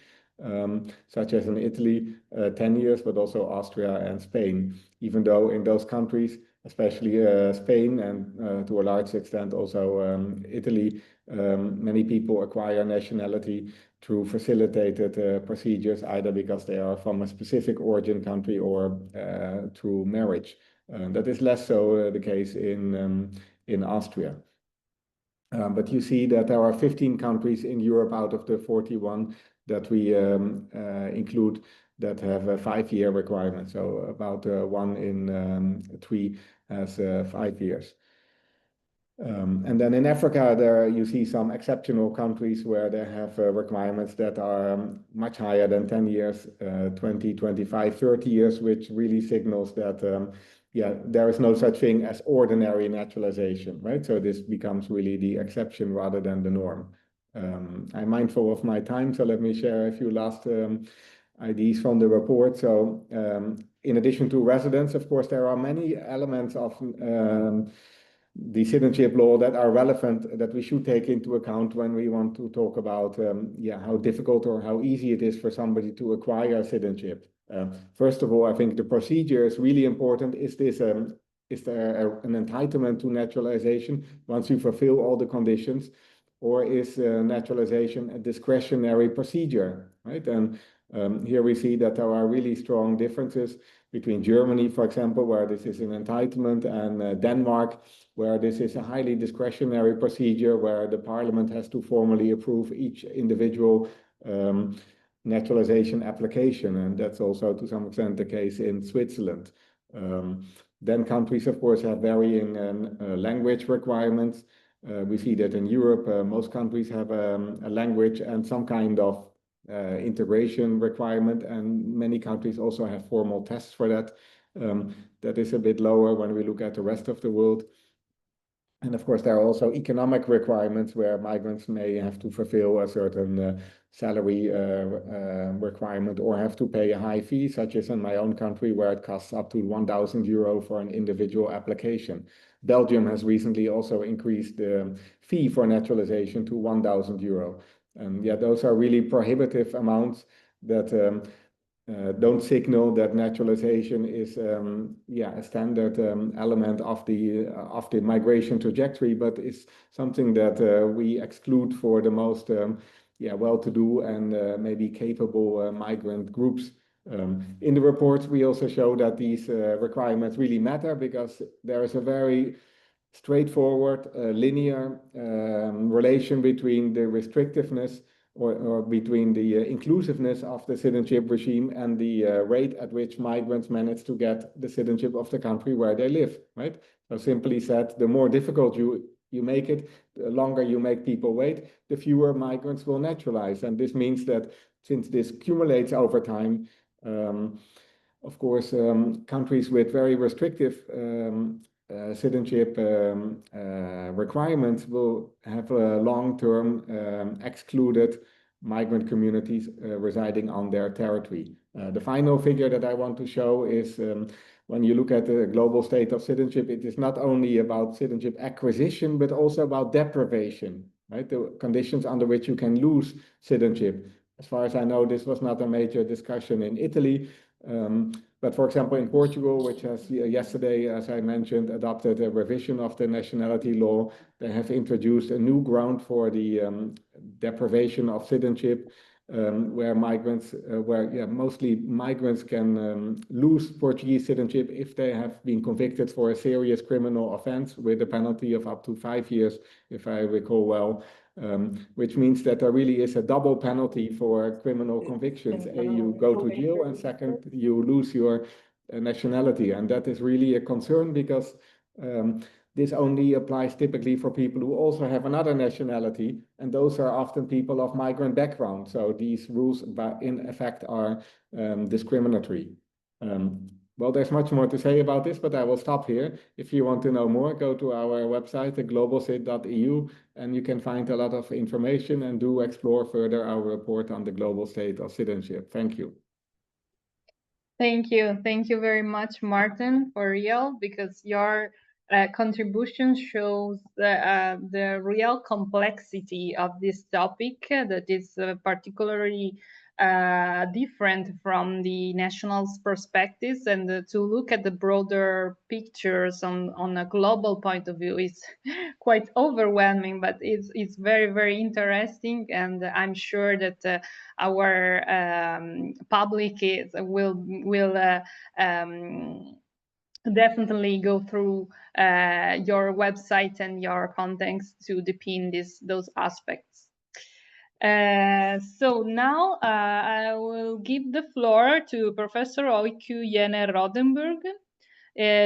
such as in Italy, 10 years, but also Austria and Spain, even though in those countries, especially Spain and to a large extent also Italy, many people acquire nationality through facilitated procedures, either because they are from a specific origin country or through marriage. That is less so the case in Austria. But you see that there are 15 countries in Europe out of the 41 that we include that have a 5-year requirement. So about 1 in 3 has 5 years. And then in Africa, there you see some exceptional countries where they have requirements that are much higher than 10 years, 20, 25, 30 years, which really signals that there is no such thing as ordinary naturalization, right? So this becomes really the exception rather than the norm. I'm mindful of my time, so let me share a few last ideas from the report. So in addition to residence, of course, there are many elements of the citizenship law that are relevant that we should take into account when we want to talk about how difficult or how easy it is for somebody to acquire citizenship. First of all, I think the procedure is really important. Is there an entitlement to naturalization once you fulfill all the conditions, or is naturalization a discretionary procedure, right? And here we see that there are really strong differences between Germany, for example, where this is an entitlement, and Denmark, where this is a highly discretionary procedure where the parliament has to formally approve each individual naturalization application. And that's also to some extent the case in Switzerland. Then countries, of course, have varying language requirements. We see that in Europe, most countries have a language and some kind of integration requirement, and many countries also have formal tests for that. That is a bit lower when we look at the rest of the world. And of course, there are also economic requirements where migrants may have to fulfill a certain salary requirement or have to pay a high fee, such as in my own country, where it costs up to 1,000 euro for an individual application. Belgium has recently also increased the fee for naturalization to 1,000 euro. Yeah, those are really prohibitive amounts that don't signal that naturalization is a standard element of the migration trajectory, but is something that we exclude for the most well-to-do and maybe capable migrant groups. In the report, we also show that these requirements really matter because there is a very straightforward, linear relation between the restrictiveness or between the inclusiveness of the citizenship regime and the rate at which migrants manage to get the citizenship of the country where they live, right? So simply said, the more difficult you make it, the longer you make people wait, the fewer migrants will naturalize. And this means that since this accumulates over time, of course, countries with very restrictive citizenship requirements will have a long-term excluded migrant communities residing on their territory. The final figure that I want to show is when you look at the global state of citizenship, it is not only about citizenship acquisition, but also about deprivation, right? The conditions under which you can lose citizenship. As far as I know, this was not a major discussion in Italy. But for example, in Portugal, which has yesterday, as I mentioned, adopted a revision of the nationality law, they have introduced a new ground for the deprivation of citizenship, where migrants, mostly migrants can lose Portuguese citizenship if they have been convicted for a serious criminal offense with a penalty of up to 5 years, if I recall well. Which means that there really is a double penalty for criminal convictions. A, you go to jail, and second, you lose your nationality. And that is really a concern because this only applies typically for people who also have another nationality, and those are often people of migrant background. So these rules, in effect, are discriminatory. Well, there's much more to say about this, but I will stop here. If you want to know more, go to our website, globalcit.eu, and you can find a lot of information and do explore further our report on the global state of citizenship. Thank you. Thank you. Thank you very much, Martin, for real, because your contribution shows the real complexity of this topic that is particularly different from the national's perspectives, and to look at the broader pictures on a global point of view is quite overwhelming, but it's very, very interesting, and I'm sure that our public will definitely go through your website and your contents to deepen those aspects. So now I will give the floor to Professor Oiku Jenner Rodenburg.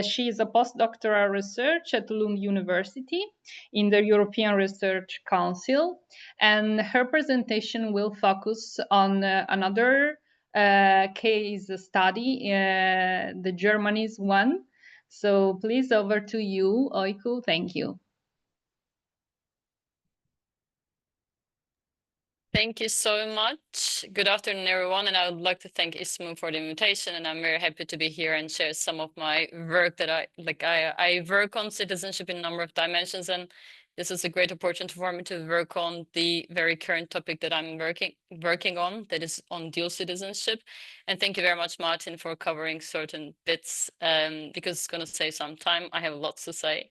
She is a postdoctoral research at Lund University in the European Research Council, and her presentation will focus on another case study, the Germany's one. So please, over to you, Oiku. Thank you. Thank you so much. Good afternoon, everyone. And I would like to thank ISMU for the invitation. And I'm very happy to be here and share some of my work that I work on citizenship in a number of dimensions. And this is a great opportunity for me to work on the very current topic that I'm working on, that is on dual citizenship. And thank you very much, Martin, for covering certain bits, because it's going to save some time. I have lots to say.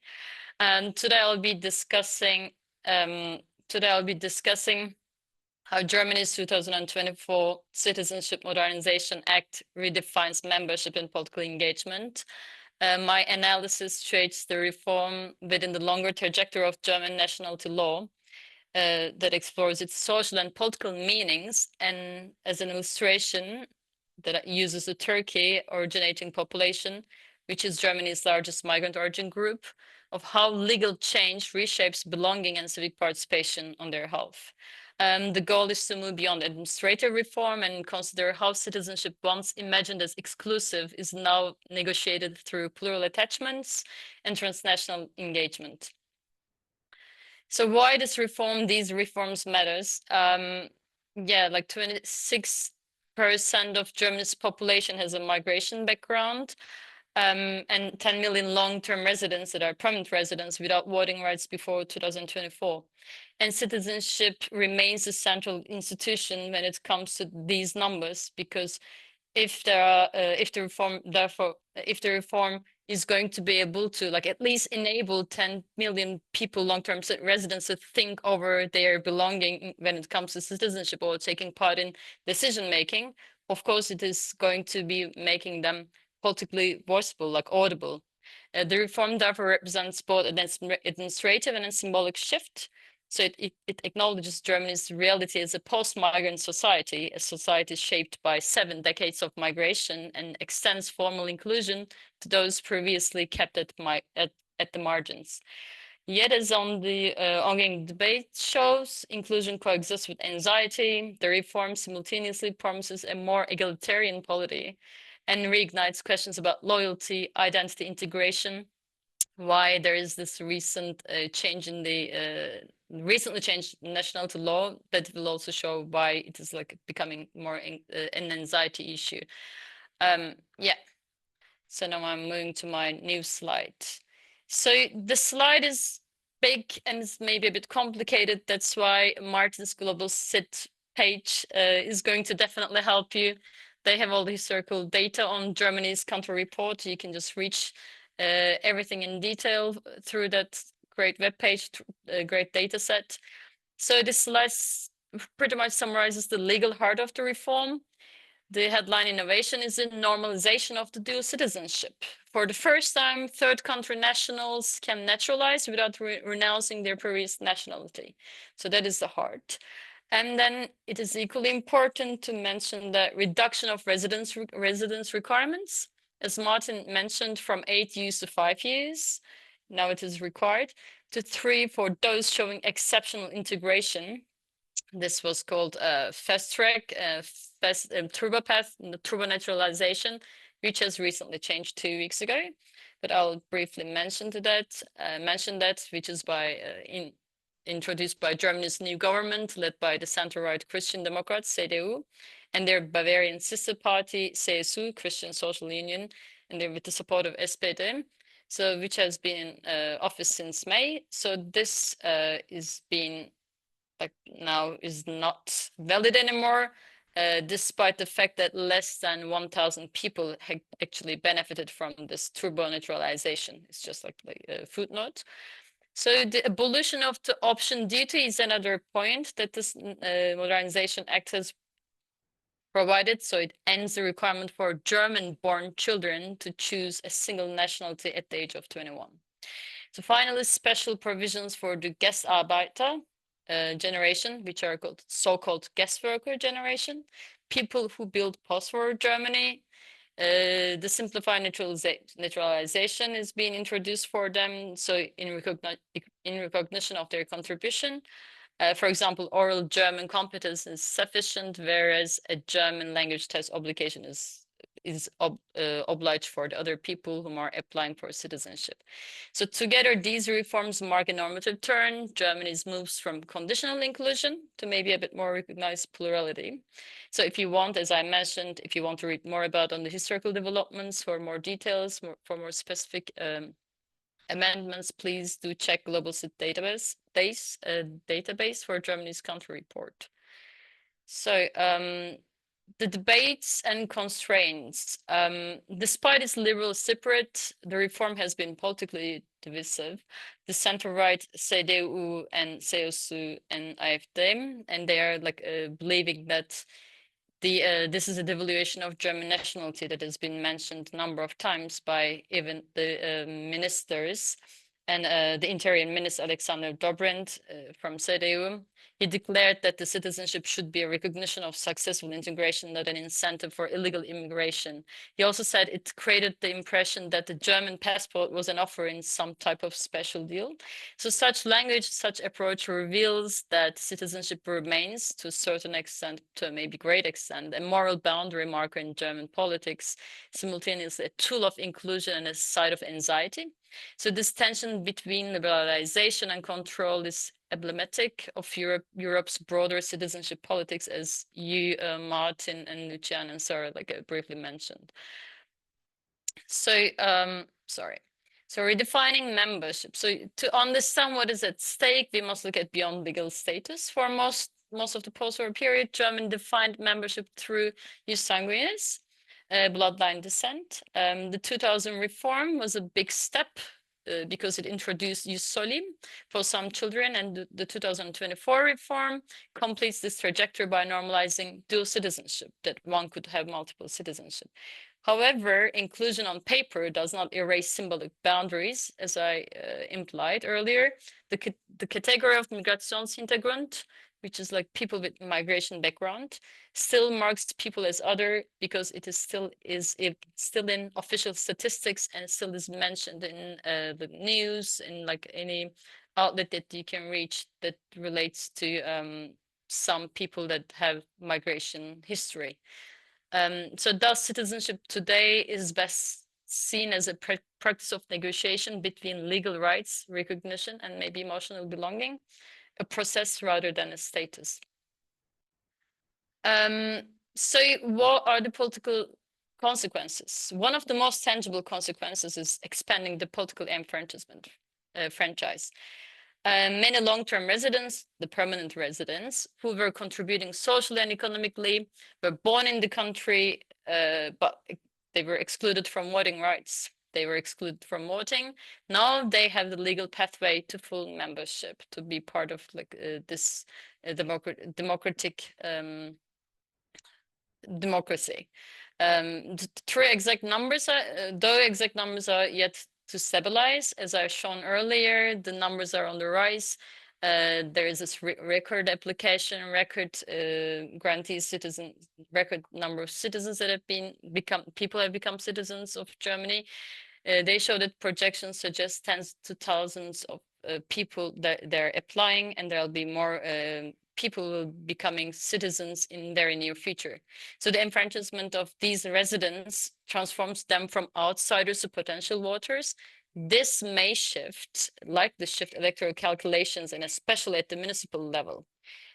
And today I'll be discussing how Germany's 2024 Citizenship Modernization Act redefines membership in political engagement. My analysis traces the reform within the longer trajectory of German nationality law that explores its social and political meanings, and as an illustration that uses the Turkey originating population, which is Germany's largest migrant origin group, of how legal change reshapes belonging and civic participation on their behalf. The goal is to move beyond administrative reform and consider how citizenship, once imagined as exclusive, is now negotiated through plural attachments and transnational engagement. So why this reform, these reforms matters? Yeah, like 26% of Germany's population has a migration background, and 10 million long-term residents that are permanent residents without voting rights before 2024. And citizenship remains a central institution when it comes to these numbers, because if the reform is going to be able to like at least enable 10 million people, long-term residents, to think over their belonging when it comes to citizenship or taking part in decision making, of course it is going to be making them politically voiceable, like audible. The reform therefore represents both an administrative and a symbolic shift. So it acknowledges Germany's reality as a post-migrant society, a society shaped by 7 decades of migration, and extends formal inclusion to those previously kept at the margins. Yet, as on the ongoing debate shows, inclusion coexists with anxiety. The reform simultaneously promises a more egalitarian polity and reignites questions about loyalty, identity, integration. Why there is this recent change in the recently changed nationality law that will also show why it is like becoming more an anxiety issue. Yeah. So now I'm moving to my new slide. So the slide is big and it's maybe a bit complicated. That's why Martin's Global Sit page is going to definitely help you. They have all the historical data on Germany's country report. You can just reach everything in detail through that great webpage, great data set. So this slide pretty much summarizes the legal heart of the reform. The headline innovation is the normalization of the dual citizenship. For the first time, third country nationals can naturalize without renouncing their previous nationality. So that is the heart. And then it is equally important to mention the reduction of residence requirements. As Martin mentioned, from 8 years to 5 years, now it is required, to 3 for those showing exceptional integration. This was called fast track, turbo path, turbo naturalization, which has recently changed 2 weeks ago. But I'll briefly mention that, which is introduced by Germany's new government, led by the center-right Christian Democrats, CDU, and their Bavarian sister party, CSU, Christian Social Union, and they're with the support of SPD, so which has been in office since May. So this is being now is not valid anymore, despite the fact that less than 1,000 people actually benefited from this turbo naturalization. It's just like a footnote. So the abolition of the option duty is another point that this Modernization Act has provided. So it ends the requirement for German-born children to choose a single nationality at the age of 21. So finally, special provisions for the Gastarbeiter generation, which are called so-called guest worker generation, people who build post-war Germany. The simplified naturalization is being introduced for them, so in recognition of their contribution. For example, oral German competence is sufficient, whereas a German language test obligation is obliged for the other people who are applying for citizenship. So together, these reforms mark a normative turn. Germany moves from conditional inclusion to maybe a bit more recognized plurality. So if you want, as I mentioned, if you want to read more about on the historical developments, for more details, for more specific amendments, please do check Global Sit database for Germany's country report. So the debates and constraints. Despite its liberal spirit, the reform has been politically divisive. The center-right CDU and CSU and AfD, and they are like believing that this is a devaluation of German nationality that has been mentioned a number of times by even the ministers. And the Interior Minister Alexander Dobrindt from CDU, he declared that the citizenship should be a recognition of successful integration, not an incentive for illegal immigration. He also said it created the impression that the German passport was an offer in some type of special deal. So such language, such approach reveals that citizenship remains, to a certain extent, to a maybe great extent, a moral boundary marker in German politics, simultaneously a tool of inclusion and a site of anxiety. So this tension between liberalization and control is emblematic of Europe's broader citizenship politics, as you, Martin, and Luciano and Sarah briefly mentioned. So, sorry. So redefining membership. So to understand what is at stake, we must look at beyond legal status. For most of the post-war period, Germany defined membership through jus sanguinis, bloodline descent. The 2000 reform was a big step because it introduced jus soli for some children, and the 2024 reform completes this trajectory by normalizing dual citizenship, that one could have multiple citizenship. However, inclusion on paper does not erase symbolic boundaries, as I implied earlier. The category of Migrationshintergrund, which is like people with migration background, still marks people as other because it is still in official statistics and still is mentioned in the news, in like any outlet that you can reach that relates to some people that have migration history. So thus citizenship today is best seen as a practice of negotiation between legal rights, recognition, and maybe emotional belonging, a process rather than a status. So what are the political consequences? One of the most tangible consequences is expanding the political enfranchisement franchise. Many long-term residents, the permanent residents, who were contributing socially and economically, were born in the country, but they were excluded from voting rights. They were excluded from voting. Now they have the legal pathway to full membership, to be part of like this democratic democracy. The true exact numbers are, though exact numbers are yet to stabilize, as I've shown earlier, the numbers are on the rise. There is this record application, record grantees, citizens, record number of citizens that have become citizens of Germany. They show that projections suggest tens to thousands of people that they're applying, and there'll be more people becoming citizens in very near future. So the enfranchisement of these residents transforms them from outsiders to potential voters. This may shift, like the shift electoral calculations, and especially at the municipal level,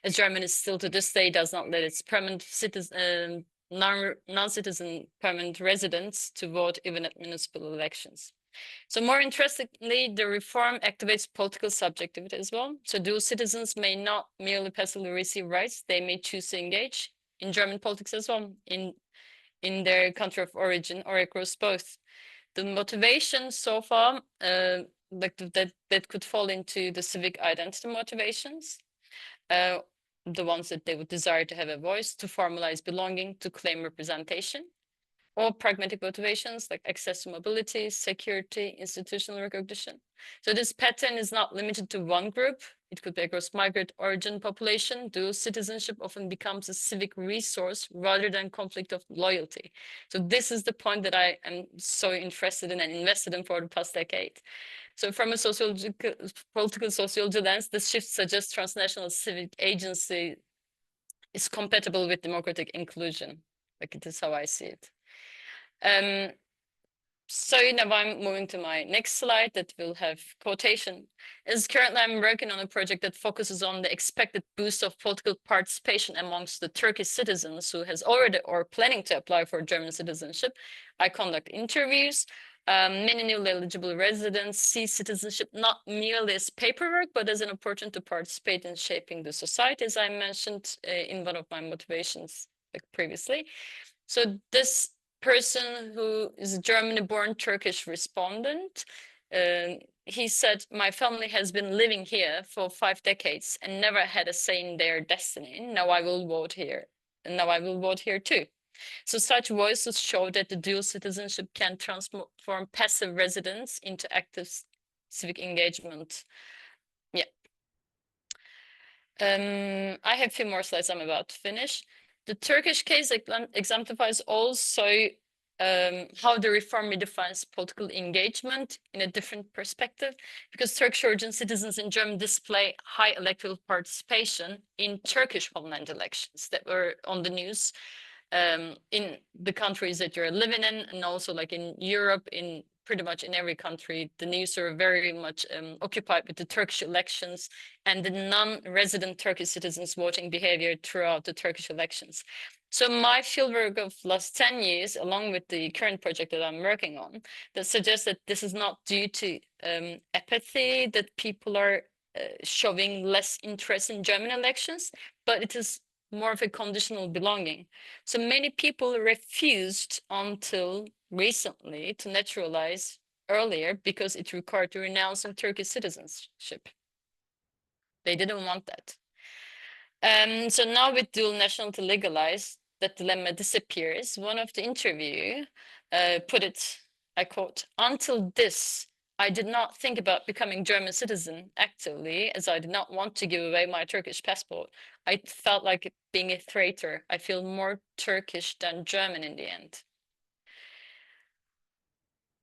as Germany still to this day does not let its permanent citizen, non-citizen permanent residents to vote even at municipal elections. So more interestingly, the reform activates political subjectivity as well. So dual citizens may not merely passively receive rights, they may choose to engage in German politics as well, in their country of origin or across both. The motivation so far, like that could fall into the civic identity motivations, the ones that they would desire to have a voice, to formalize belonging, to claim representation. Or pragmatic motivations like access to mobility, security, institutional recognition. So this pattern is not limited to one group. It could be across migrant origin population. Dual citizenship often becomes a civic resource rather than conflict of loyalty. So this is the point that I am so interested in and invested in for the past decade. So from a political sociology lens, this shift suggests transnational civic agency is compatible with democratic inclusion. Like it is how I see it. So now I'm moving to my next slide that will have quotation. As currently I'm working on a project that focuses on the expected boost of political participation amongst the Turkish citizens who has already or planning to apply for German citizenship. I conduct interviews. Many newly eligible residents see citizenship not merely as paperwork, but as an opportunity to participate in shaping the society, as I mentioned in one of my motivations like previously. So this person who is a Germany-born Turkish respondent, he said, my family has been living here for 5 decades and never had a say in their destiny. Now I will vote here, and now I will vote here too. So such voices show that the dual citizenship can transform passive residents into active civic engagement. Yeah. I have a few more slides I'm about to finish. The Turkish case exemplifies also how the reform redefines political engagement in a different perspective, because Turkish origin citizens in Germany display high electoral participation in Turkish homeland elections that were on the news in the countries that you're living in, and also like in Europe, in pretty much in every country, the news are very much occupied with the Turkish elections and the non-resident Turkish citizens' voting behavior throughout the Turkish elections. So my fieldwork of last 10 years, along with the current project that I'm working on, that suggests that this is not due to apathy, that people are showing less interest in German elections, but it is more of a conditional belonging. So many people refused until recently to naturalize earlier because it required to renounce their Turkish citizenship. They didn't want that. So now with dual nationality legalized, that dilemma disappears. One of the interview put it, I quote, "Until this, I did not think about becoming German citizen actively, as I did not want to give away my Turkish passport. I felt like being a traitor. I feel more Turkish than German in the end."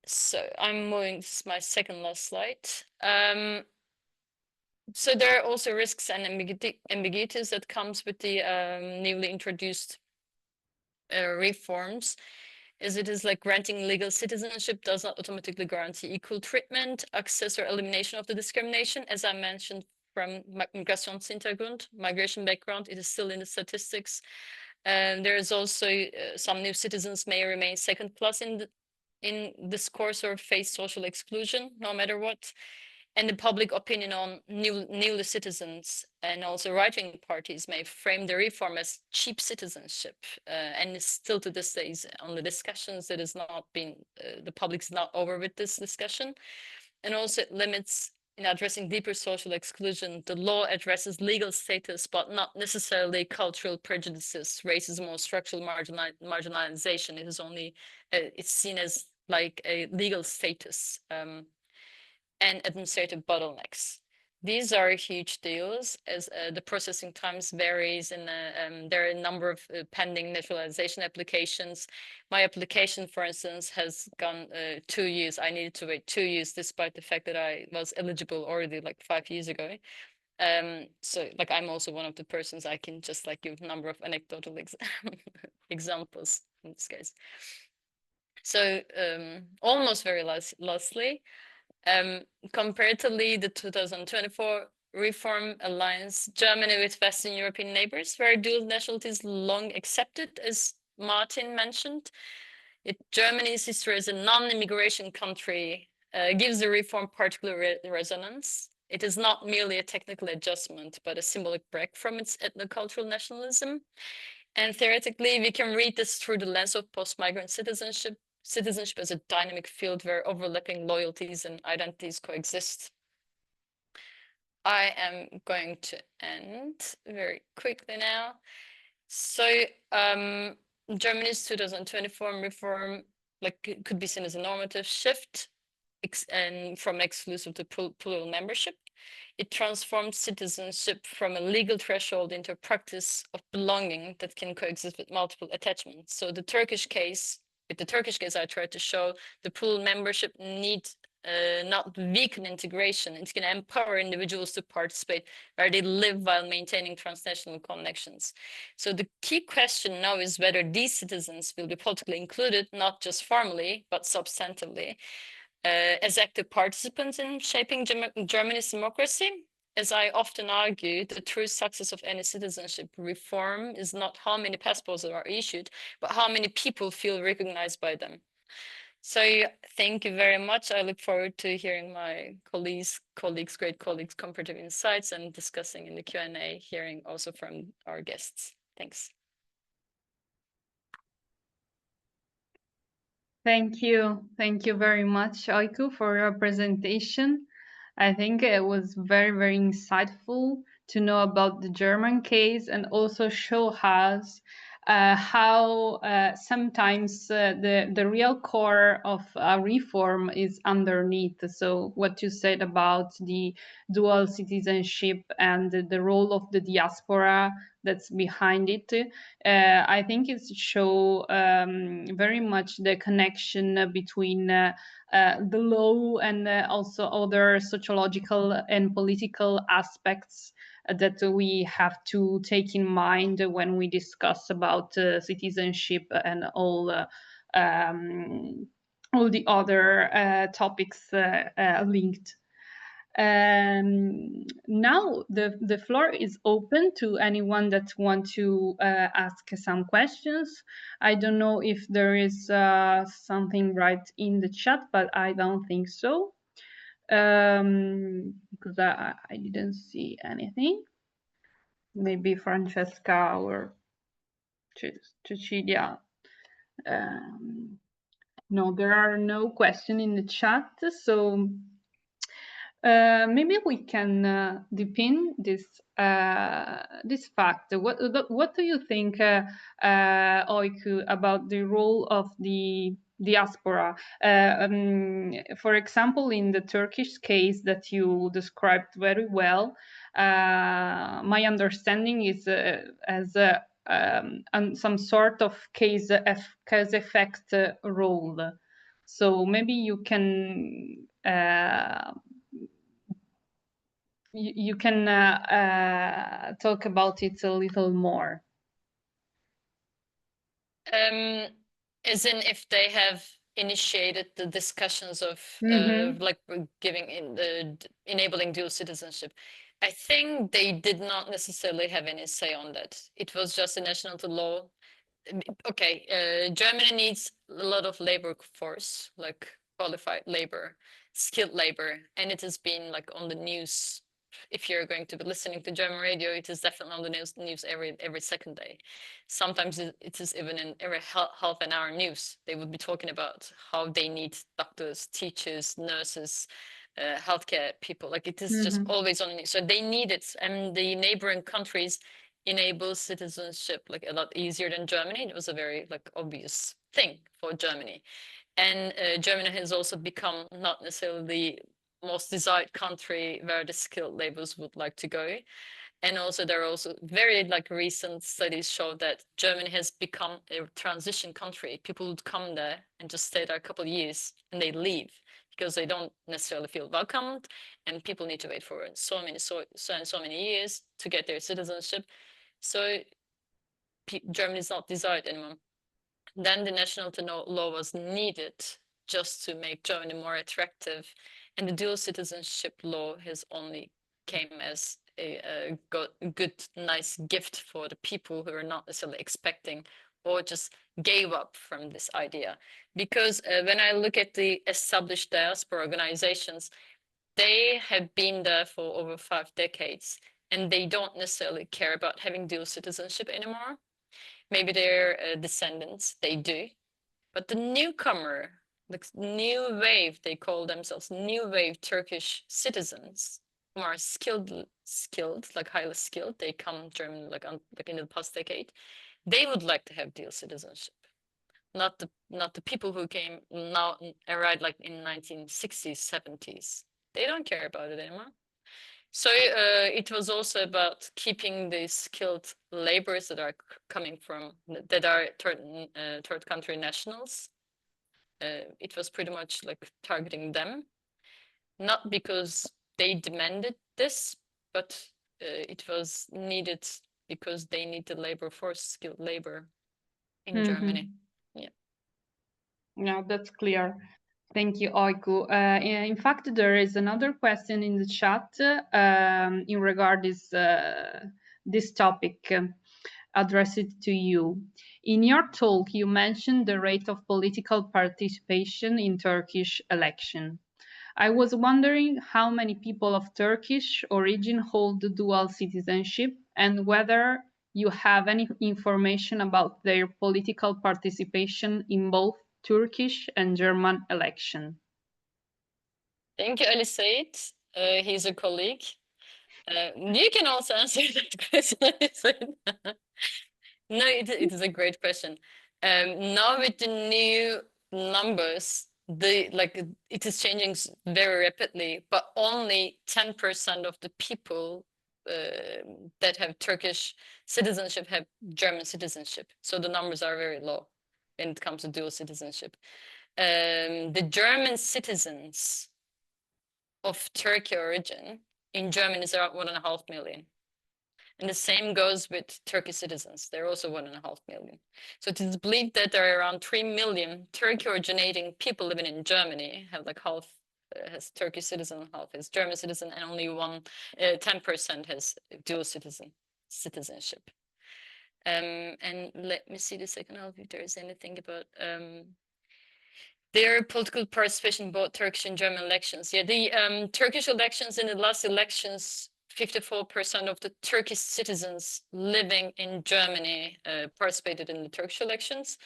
So I'm moving, this is my second last slide. So there are also risks and ambiguities that comes with the newly introduced reforms. It is like granting legal citizenship does not automatically guarantee equal treatment, access, or elimination of the discrimination. As I mentioned, from Migrationshintergrund, migration background, it is still in the statistics. There is also some new citizens may remain second class in this course or face social exclusion, no matter what. And the public opinion on new citizens and also right-wing parties may frame the reform as cheap citizenship, and it's still to this day on the discussions that has not been, the public's not over with this discussion. And also it limits in addressing deeper social exclusion. The law addresses legal status, but not necessarily cultural prejudices, racism, or structural marginalization. It is only, it's seen as like a legal status. And administrative bottlenecks. These are huge deals as the processing times varies and there are a number of pending naturalization applications. My application, for instance, has gone 2 years. I needed to wait 2 years despite the fact that I was eligible already like 5 years ago. So like I'm also one of the persons I can just like give a number of anecdotal examples in this case. So almost very lastly, comparatively, the 2024 reform aligns Germany with Western European neighbors, where dual nationality is long accepted, as Martin mentioned. Germany's history as a non-immigration country gives the reform particular resonance. It is not merely a technical adjustment, but a symbolic break from its ethnocultural nationalism. And theoretically, we can read this through the lens of post-migrant citizenship as a dynamic field where overlapping loyalties and identities coexist. I am going to end very quickly now. So Germany's 2024 reform could be seen as a normative shift and from exclusive to plural membership. It transformed citizenship from a legal threshold into a practice of belonging that can coexist with multiple attachments. So with the Turkish case, I tried to show the plural membership need not weaken integration. It can empower individuals to participate where they live while maintaining transnational connections. So the key question now is whether these citizens will be politically included, not just formally, but substantively, as active participants in shaping Germany's democracy. As I often argue, the true success of any citizenship reform is not how many passports are issued, but how many people feel recognized by them. So thank you very much. I look forward to hearing my great colleagues' comparative insights and discussing in the Q&A, hearing also from our guests. Thanks. Thank you. Thank you very much, Aiku, for your presentation. I think it was very, very insightful to know about the German case and also show us how sometimes the real core of a reform is underneath. So what you said about the dual citizenship and the role of the diaspora that's behind it, I think it shows very much the connection between the law and also other sociological and political aspects that we have to take in mind when we discuss about citizenship and all all the other topics linked. Now the floor is open to anyone that want to ask some questions. I don't know if there is something right in the chat, but I don't think so, because I didn't see anything. Maybe Francesca or Cecilia. No, there are no questions in the chat, so maybe we can deepen this this fact. What do you think, Oiku, about the role of the diaspora? For example, in the Turkish case that you described very well, my understanding is as some sort of cause effect role. So maybe you can you can talk about it a little more. As in if they have initiated the discussions of like giving in the enabling dual citizenship. I think they did not necessarily have any say on that. It was just a national law. Okay, Germany needs a lot of labor force, like qualified labor, skilled labor, and it has been like on the news. If you're going to be listening to German radio, it is definitely on the news every second day. Sometimes it is even in every half an hour news. They would be talking about how they need doctors, teachers, nurses, healthcare people. Like it is just always on the news. So they need it, and the neighboring countries enable citizenship like a lot easier than Germany. It was a very like obvious thing for Germany, and Germany has also become not necessarily the most desired country where the skilled laborers would like to go. And also there are also very like recent studies show that Germany has become a transition country. People would come there and just stay there a couple of years and they leave because they don't necessarily feel welcomed, and people need to wait for so many years to get their citizenship. So Germany is not desired anymore. Then the national law was needed just to make Germany more attractive, and the dual citizenship law has only came as a good, nice gift for the people who are not necessarily expecting or just gave up from this idea. Because when I look at the established diaspora organizations, they have been there for over 5 decades, and they don't necessarily care about having dual citizenship anymore. Maybe their descendants, they do. But the newcomer, the new wave, they call themselves new wave Turkish citizens, who are skilled, like highly skilled. They come German like in the past decade. They would like to have dual citizenship. Not the people who came now arrived like in 1960s, 70s. They don't care about it anymore. So it was also about keeping the skilled laborers that are coming from, that are third country nationals. It was pretty much like targeting them, not because they demanded this, but it was needed because they need the labor force, skilled labor in Germany. Yeah. No, that's clear. Thank you, Oiku. In fact, there is another question in the chat in regard this topic addressed to you. In your talk, you mentioned the rate of political participation in Turkish election. I was wondering how many people of Turkish origin hold the dual citizenship and whether you have any information about their political participation in both Turkish and German election. Thank you, Ali Said. He's a colleague. You can also answer that question. No, it is a great question. Now with the new numbers, it is changing very rapidly, but only 10% of the people that have Turkish citizenship have German citizenship. So the numbers are very low when it comes to dual citizenship. The German citizens of Turkey origin in Germany is around 1.5 million. And the same goes with Turkish citizens. They're also 1.5 million. So it is believed that there are around 3 million Turkey-originating people living in Germany, have like half has Turkish citizen, half is German citizen, and only 10% has dual citizenship. And let me see the second half if there is anything about their political participation in both Turkish and German elections. Yeah, the Turkish elections, in the last elections, 54% of the Turkish citizens living in Germany participated in the Turkish elections.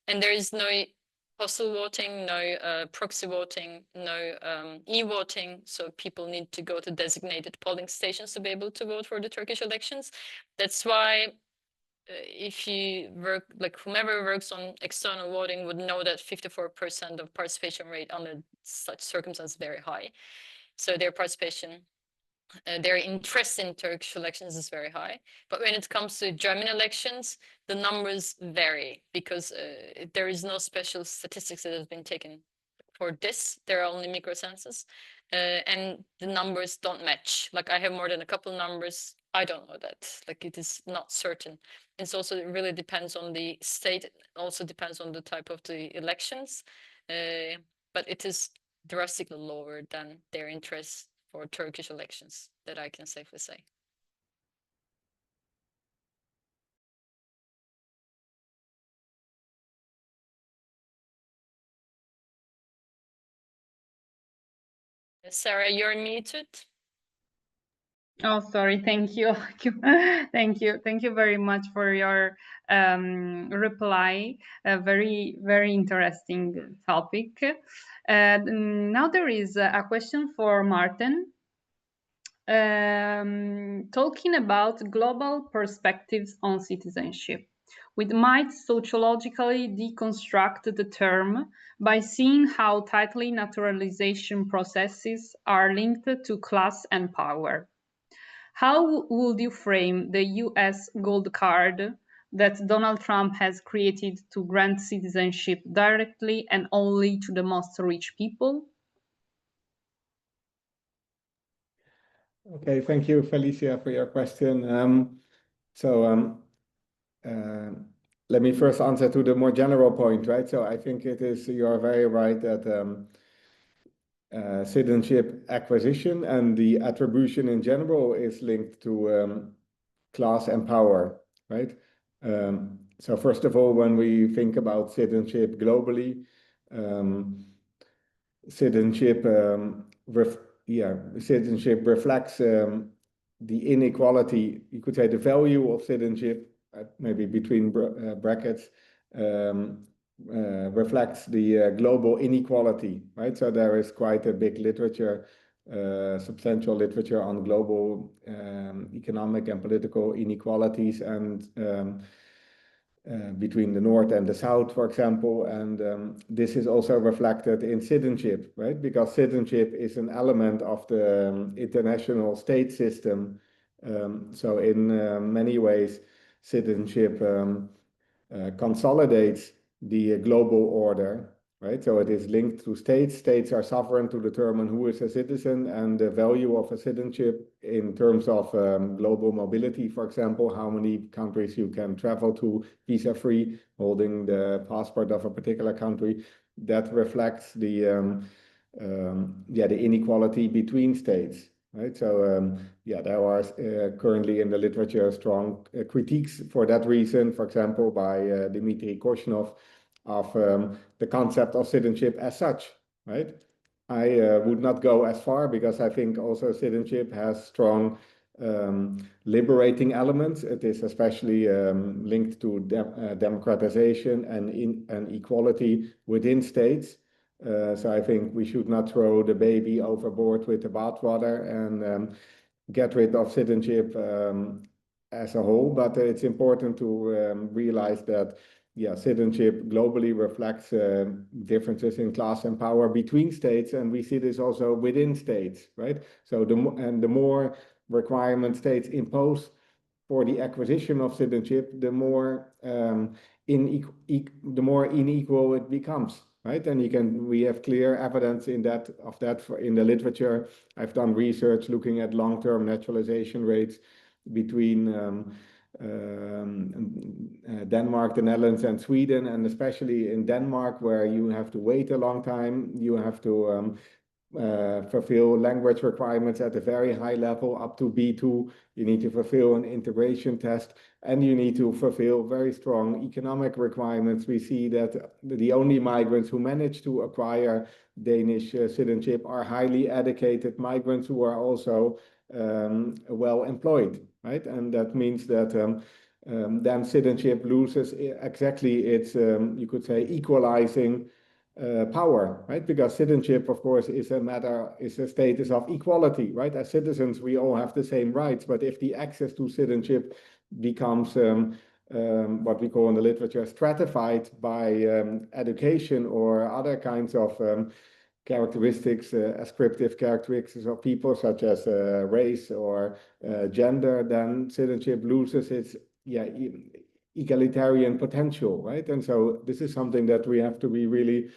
And there is no postal voting, no proxy voting, no e-voting. So people need to go to designated polling stations to be able to vote for the Turkish elections. That's why if you work, like whomever works on external voting would know that 54% of participation rate under such circumstances is very high. So their participation, their interest in Turkish elections is very high. But when it comes to German elections, the numbers vary because there is no special statistics that has been taken for this. There are only micro census, and the numbers don't match. Like I have more than a couple numbers. I don't know that. Like it is not certain. It's also, it really depends on the state. It also depends on the type of the elections. But it is drastically lower than their interest for Turkish elections, that I can safely say. Sarah, you're muted. Oh, sorry. Thank you. Thank you. Thank you very much for your reply. A very, very interesting topic. Now there is a question for Martin. Talking about global perspectives on citizenship. We might sociologically deconstruct the term by seeing how tightly naturalization processes are linked to class and power. How would you frame the US gold card that Donald Trump has created to grant citizenship directly and only to the most rich people? Okay, thank you, Felicia, for your question. Let me first answer to the more general point, right? So I think it is, you are very right that citizenship acquisition and the attribution in general is linked to class and power, right? So first of all, when we think about citizenship globally, citizenship reflects the inequality, you could say the value of citizenship, maybe between brackets, reflects the global inequality, right? So there is quite a big literature, substantial literature on global economic and political inequalities and between the North and the South, for example. And this is also reflected in citizenship, right? Because citizenship is an element of the international state system. So in many ways, citizenship consolidates the global order, right? So it is linked to states. States are sovereign to determine who is a citizen, and the value of a citizenship in terms of global mobility, for example, how many countries you can travel to visa-free, holding the passport of a particular country, that reflects the inequality between states, right? So there are currently in the literature strong critiques for that reason, for example, by Dmitry Koshnov, of the concept of citizenship as such, right? I would not go as far because I think also citizenship has strong liberating elements. It is especially linked to democratization and equality within states. So I think we should not throw the baby overboard with the bathwater and get rid of citizenship as a whole. But it's important to realize that citizenship globally reflects differences in class and power between states, and we see this also within states, right? So the more requirements states impose for the acquisition of citizenship, the more unequal it becomes, right? And we have clear evidence in that in the literature. I've done research looking at long-term naturalization rates between Denmark, the Netherlands, and Sweden, and especially in Denmark, where you have to wait a long time, you have to fulfill language requirements at a very high level, up to B2. You need to fulfill an integration test, and you need to fulfill very strong economic requirements. We see that the only migrants who manage to acquire Danish citizenship are highly educated migrants who are also well employed, right? And that means that then citizenship loses exactly its, you could say, equalizing power, right? Because citizenship, of course, is a status of equality, right? As citizens, we all have the same rights, but if the access to citizenship becomes what we call in the literature stratified by education or other kinds of characteristics, ascriptive characteristics of people, such as race or gender, then citizenship loses its egalitarian potential, right? And so this is something that we have to be really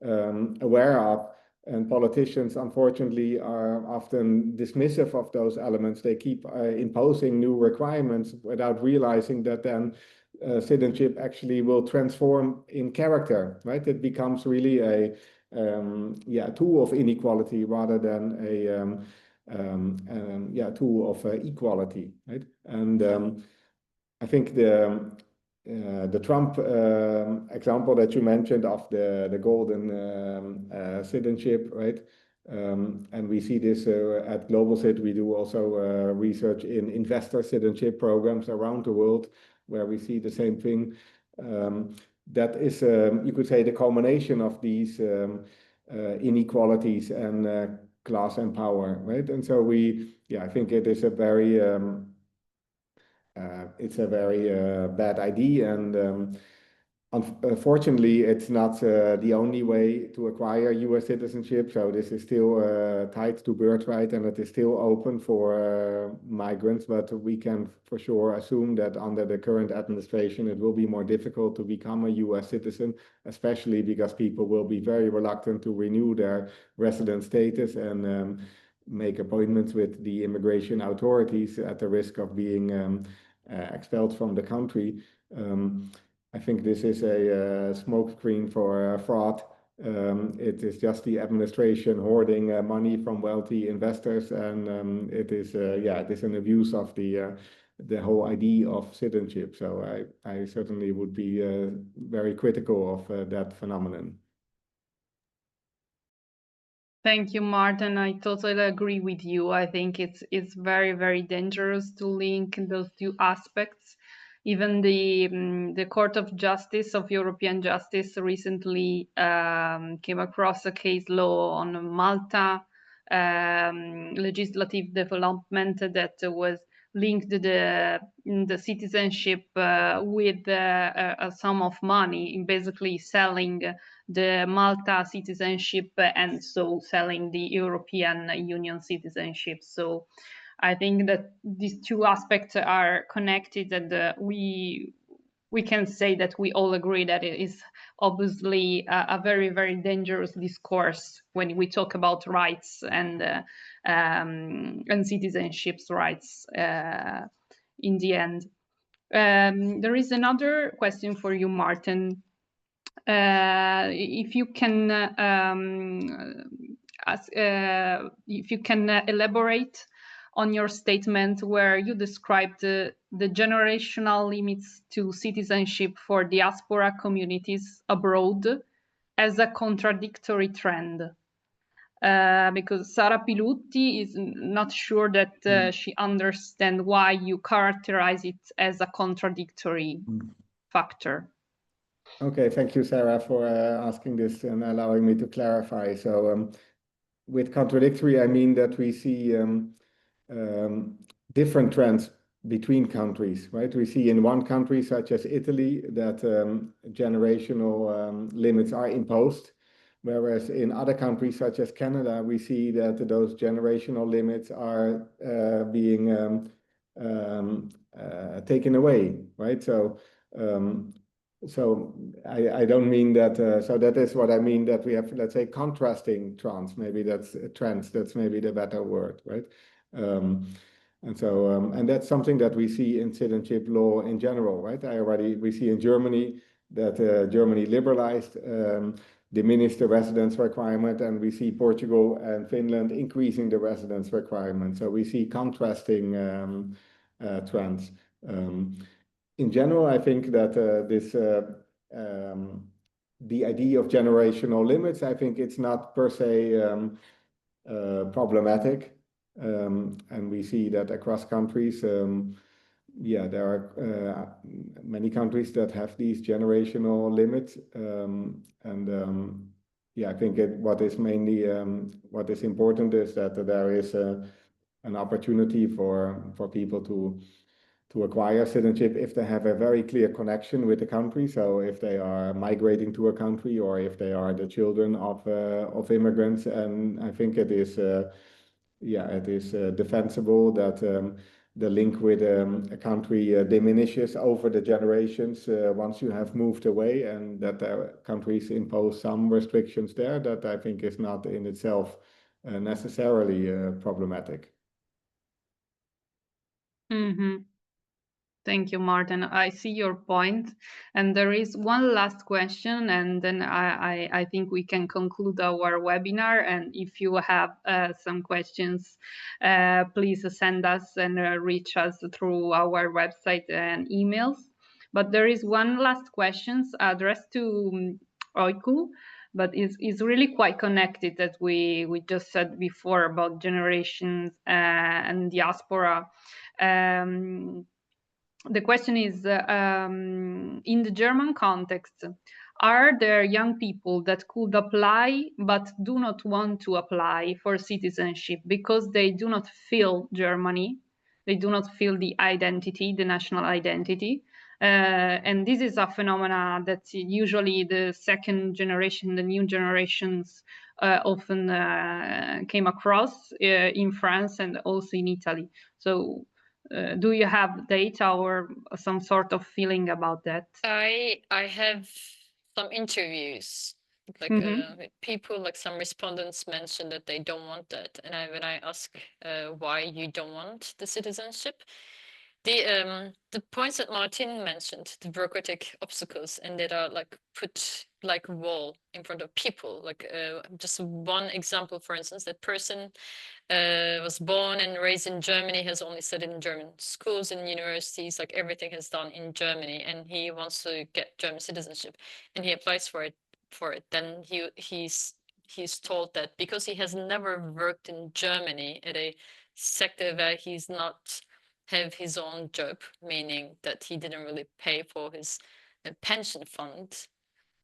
aware of. And politicians, unfortunately, are often dismissive of those elements. They keep imposing new requirements without realizing that then citizenship actually will transform in character, right? It becomes really a tool of inequality rather than a tool of equality, right? And I think the Trump example that you mentioned of the golden citizenship, right? And we see this at GlobalCit. We do also research in investor citizenship programs around the world, where we see the same thing. That is, you could say, the culmination of these inequalities and class and power, right? And so I think it is a very bad idea, and unfortunately, it's not the only way to acquire US citizenship. So this is still tied to birthright, and it is still open for migrants. But we can for sure assume that under the current administration, it will be more difficult to become a US citizen, especially because people will be very reluctant to renew their resident status and make appointments with the immigration authorities at the risk of being expelled from the country. I think this is a smokescreen for fraud. It is just the administration hoarding money from wealthy investors, and it is an abuse of the whole idea of citizenship. So I certainly would be very critical of that phenomenon. Thank you, Martin. I totally agree with you. I think it's very, very dangerous to link those two aspects. Even the Court of Justice of European Justice recently came across a case law on Malta legislative development that was linked the citizenship with a sum of money, in basically selling the Malta citizenship and so selling the European Union citizenship. So I think that these two aspects are connected, and we can say that we all agree that it is obviously a very, very dangerous discourse when we talk about rights and citizenships rights in the end. There is another question for you, Martin. If you can elaborate on your statement where you described the generational limits to citizenship for diaspora communities abroad as a contradictory trend. Because Sara Pilutti is not sure that she understands why you characterize it as a contradictory factor. Okay, thank you, Sarah, for asking this and allowing me to clarify. So with contradictory, I mean that we see different trends between countries, right? We see in one country, such as Italy, that generational limits are imposed, whereas in other countries, such as Canada, we see that those generational limits are being taken away, right? So I don't mean that. So that is what I mean, that we have, let's say, contrasting trends. Maybe that's trends. That's maybe the better word, right? And so, and that's something that we see in citizenship law in general, right? We see in Germany that Germany liberalized, diminished the residence requirement, and we see Portugal and Finland increasing the residence requirement. So we see contrasting trends. In general, I think that the idea of generational limits, I think it's not per se problematic. And we see that across countries, yeah, there are many countries that have these generational limits. Yeah, I think what is mainly what is important is that there is an opportunity for people to acquire citizenship if they have a very clear connection with the country. So if they are migrating to a country or if they are the children of immigrants, and I think it is defensible that the link with a country diminishes over the generations once you have moved away, and that countries impose some restrictions there that I think is not in itself necessarily problematic. Thank you, Martin. I see your point. And there is one last question, and then I think we can conclude our webinar. And if you have some questions, please send us and reach us through our website and emails. But there is one last question addressed to Oiku, but is really quite connected that we just said before about generations and diaspora. The question is, in the German context, are there young people that could apply but do not want to apply for citizenship because they do not feel Germany, they do not feel the identity, the national identity? And this is a phenomena that usually the second generation, the new generations often came across in France and also in Italy. So do you have data or some sort of feeling about that? I have some interviews like with people, like some respondents mentioned that they don't want that, and when I ask why you don't want the citizenship, the points that Martin mentioned, the bureaucratic obstacles, and that are like put like a wall in front of people. Like just one example, for instance, that person was born and raised in Germany, has only studied in German schools and universities, like everything is done in Germany, and he wants to get German citizenship, and he applies for it. Then he's told that because he has never worked in Germany at a sector where he's not have his own job, meaning that he didn't really pay for his pension fund,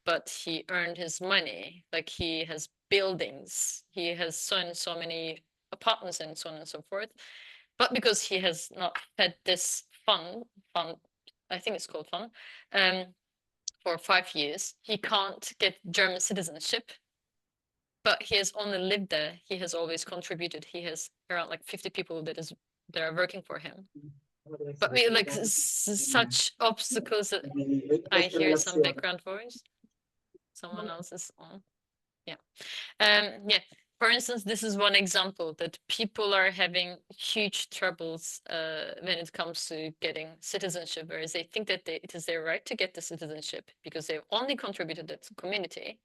but he earned his money. Like he has buildings, he has so many apartments and so on and so forth. But because he has not had this fund, I think it's called fund, for 5 years, he can't get German citizenship. But he has only lived there. He has always contributed. He has around like 50 people that are working for him. But we like such obstacles that I hear some background voice. Someone else is on. Yeah. Yeah. For instance, this is one example that people are having huge troubles when it comes to getting citizenship, whereas they think that it is their right to get the citizenship because they've only contributed to the community.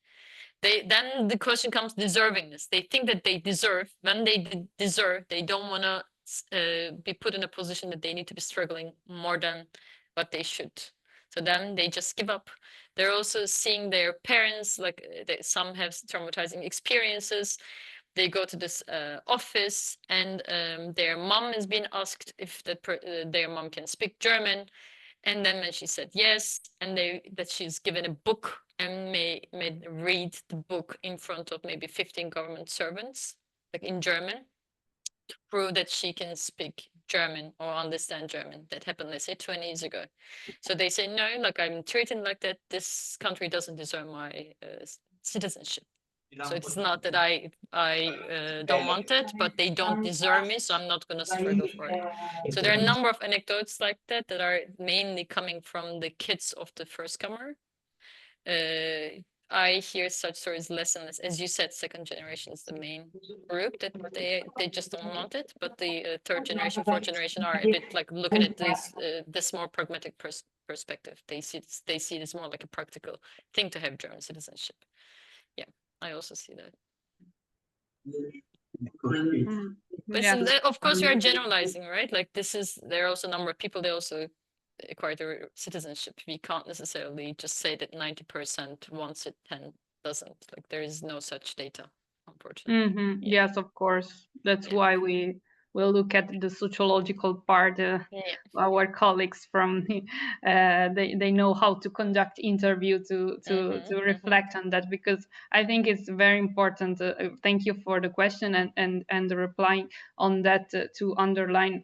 Then the question comes deservingness. They think that they deserve. When they deserve, they don't want to be put in a position that they need to be struggling more than what they should. So then they just give up. They're also seeing their parents, like some have traumatizing experiences. They go to this office, and their mom is being asked if their mom can speak German. And then when she said yes, and that she's given a book and made read the book in front of maybe 15 government servants, like in German, to prove that she can speak German or understand German. That happened, let's say, 20 years ago. So they say, no, like I'm treated like that. This country doesn't deserve my citizenship. So it's not that I don't want it, but they don't deserve me, so I'm not going to struggle for it. So there are a number of anecdotes like that that are mainly coming from the kids of the first comer. I hear such stories less and less. As you said, second generation is the main group that they just don't want it, but the third generation, fourth generation are a bit like looking at this more pragmatic perspective. They see it as more like a practical thing to have German citizenship. Yeah, I also see that. But of course, we are generalizing, right? Like there are also a number of people, they also acquire their citizenship. We can't necessarily just say that 90% wants it, 10 doesn't. Like there is no such data, unfortunately. Yeah. Yes, of course. That's why we will look at the sociological part. Our colleagues from they know how to conduct interview to reflect on that, because I think it's very important. Thank you for the question and the reply on that, to underline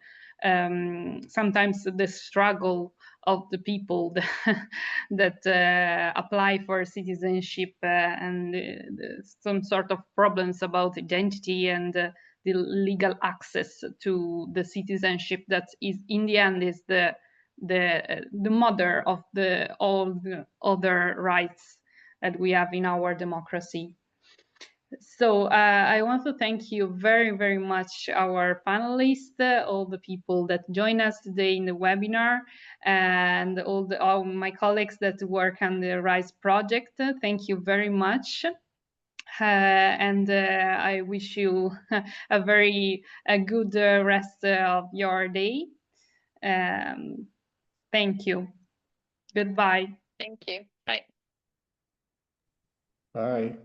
sometimes the struggle of the people that apply for citizenship and some sort of problems about identity and the legal access to the citizenship that is in the end is the mother of all the other rights that we have in our democracy. So I want to thank you very, very much, our panelists, all the people that join us today in the webinar, and all my colleagues that work on the RISE project. Thank you very much. And I wish you a very good rest of your day. Thank you. Goodbye. Thank you. Bye. Bye.